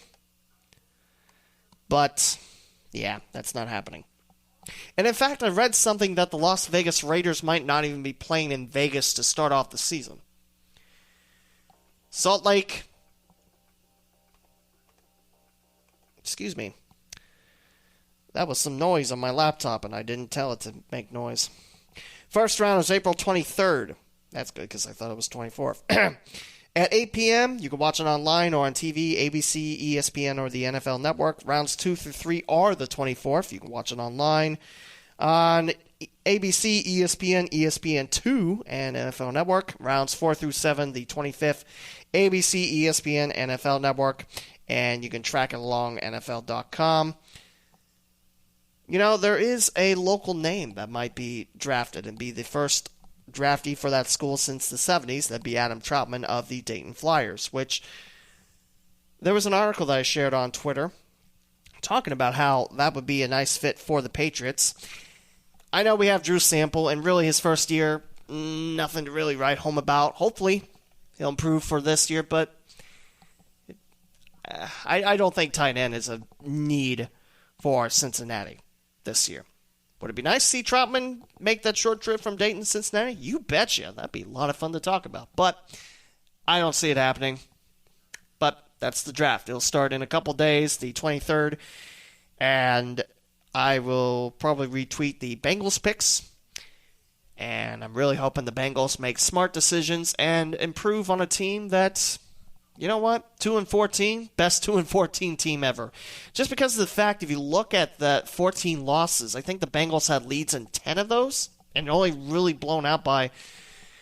But, yeah, that's not happening. And in fact, I read something that the Las Vegas Raiders might not even be playing in Vegas to start off the season. Salt Lake. Excuse me. That was some noise on my laptop, and I didn't tell it to make noise. First round is April 23rd. That's good because I thought it was 24th. At 8 p.m., you can watch it online or on TV, ABC, ESPN, or the NFL Network. Rounds 2 through 3 are the 24th. You can watch it online on ABC, ESPN, ESPN2, and NFL Network. Rounds 4 through 7, the 25th, ABC, ESPN, NFL Network, and you can track it along NFL.com. You know, there is a local name that might be drafted and be the first draftee for that school since the 70s. That'd be Adam Troutman of the Dayton Flyers, which there was an article that I shared on Twitter talking about how that would be a nice fit for the Patriots. I know we have Drew Sample, and really his first year, nothing to really write home about. Hopefully he'll improve for this year, but I don't think tight end is a need for Cincinnati this year. Would it be nice to see Troutman make that short trip from Dayton to Cincinnati? You betcha. That'd be a lot of fun to talk about. But I don't see it happening. But that's the draft. It'll start in a couple days, the 23rd. And I will probably retweet the Bengals picks. And I'm really hoping the Bengals make smart decisions and improve on a team that, you know what? 2-14, best 2-14 team ever. Just because of the fact, if you look at the 14 losses, I think the Bengals had leads in 10 of those, and only really blown out by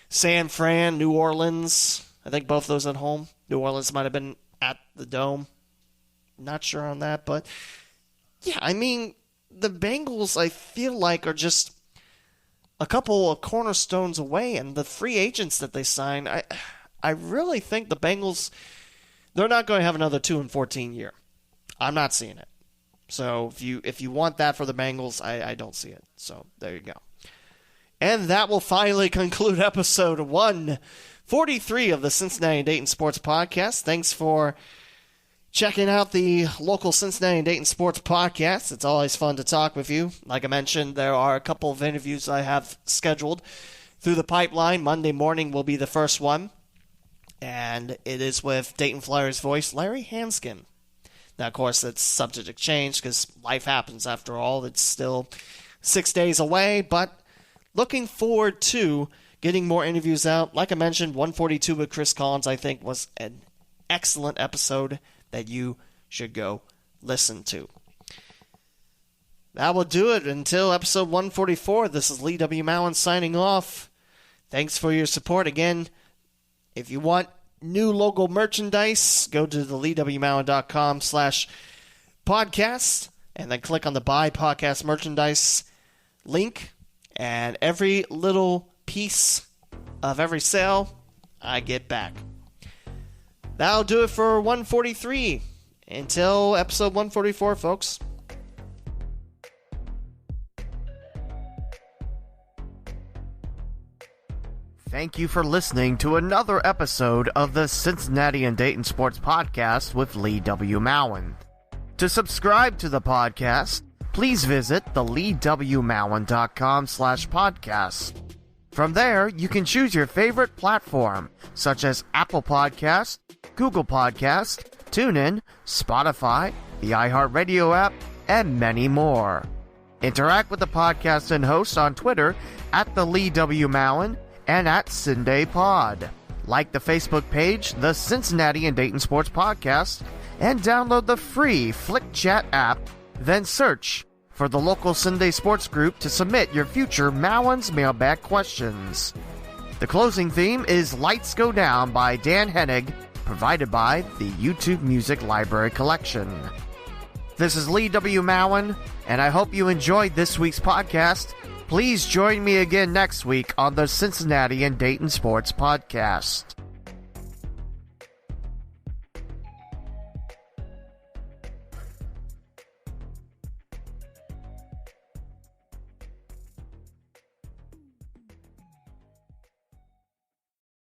San Fran, New Orleans. I think both those at home. New Orleans might have been at the Dome. Not sure on that, but yeah, I mean, the Bengals, I feel like, are just a couple of cornerstones away, and the free agents that they sign, I really think the Bengals, they're not going to have another 2-14 year. I'm not seeing it. So if you want that for the Bengals, I don't see it. So there you go. And that will finally conclude episode 143 of the Cincinnati-Dayton Sports Podcast. Thanks for checking out the local Cincinnati-Dayton Sports Podcast. It's always fun to talk with you. Like I mentioned, there are a couple of interviews I have scheduled through the pipeline. Monday morning will be the first one. And it is with Dayton Flyers voice, Larry Hanskin. Now, of course, that's subject to change because life happens after all. It's still 6 days away, but looking forward to getting more interviews out. Like I mentioned, 142 with Chris Collins, I think, was an excellent episode that you should go listen to. That will do it until episode 144. This is Lee W. Mowen signing off. Thanks for your support again. If you want new logo merchandise, go to the leewmowen.com/podcast and then click on the Buy Podcast Merchandise link. And every little piece of every sale, I get back. That'll do it for 143. Until episode 144, folks. Thank you for listening to another episode of the Cincinnati and Dayton Sports Podcast with Lee W. Mowen. To subscribe to the podcast, please visit theleewmowen.com/podcast. From there, you can choose your favorite platform, such as Apple Podcast, Google Podcast, TuneIn, Spotify, the iHeartRadio app, and many more. Interact with the podcast and host on Twitter at the Lee W. Mowen and at CindayPod. Like the Facebook page, the Cincinnati and Dayton Sports Podcast, and download the free Flick Chat app, then search for the local Cinday Sports Group to submit your future Mowen's Mailbag questions. The closing theme is Lights Go Down by Dan Hennig, provided by the YouTube Music Library Collection. This is Lee W. Mowen, and I hope you enjoyed this week's podcast. Please join me again next week on the Cincinnati and Dayton Sports Podcast.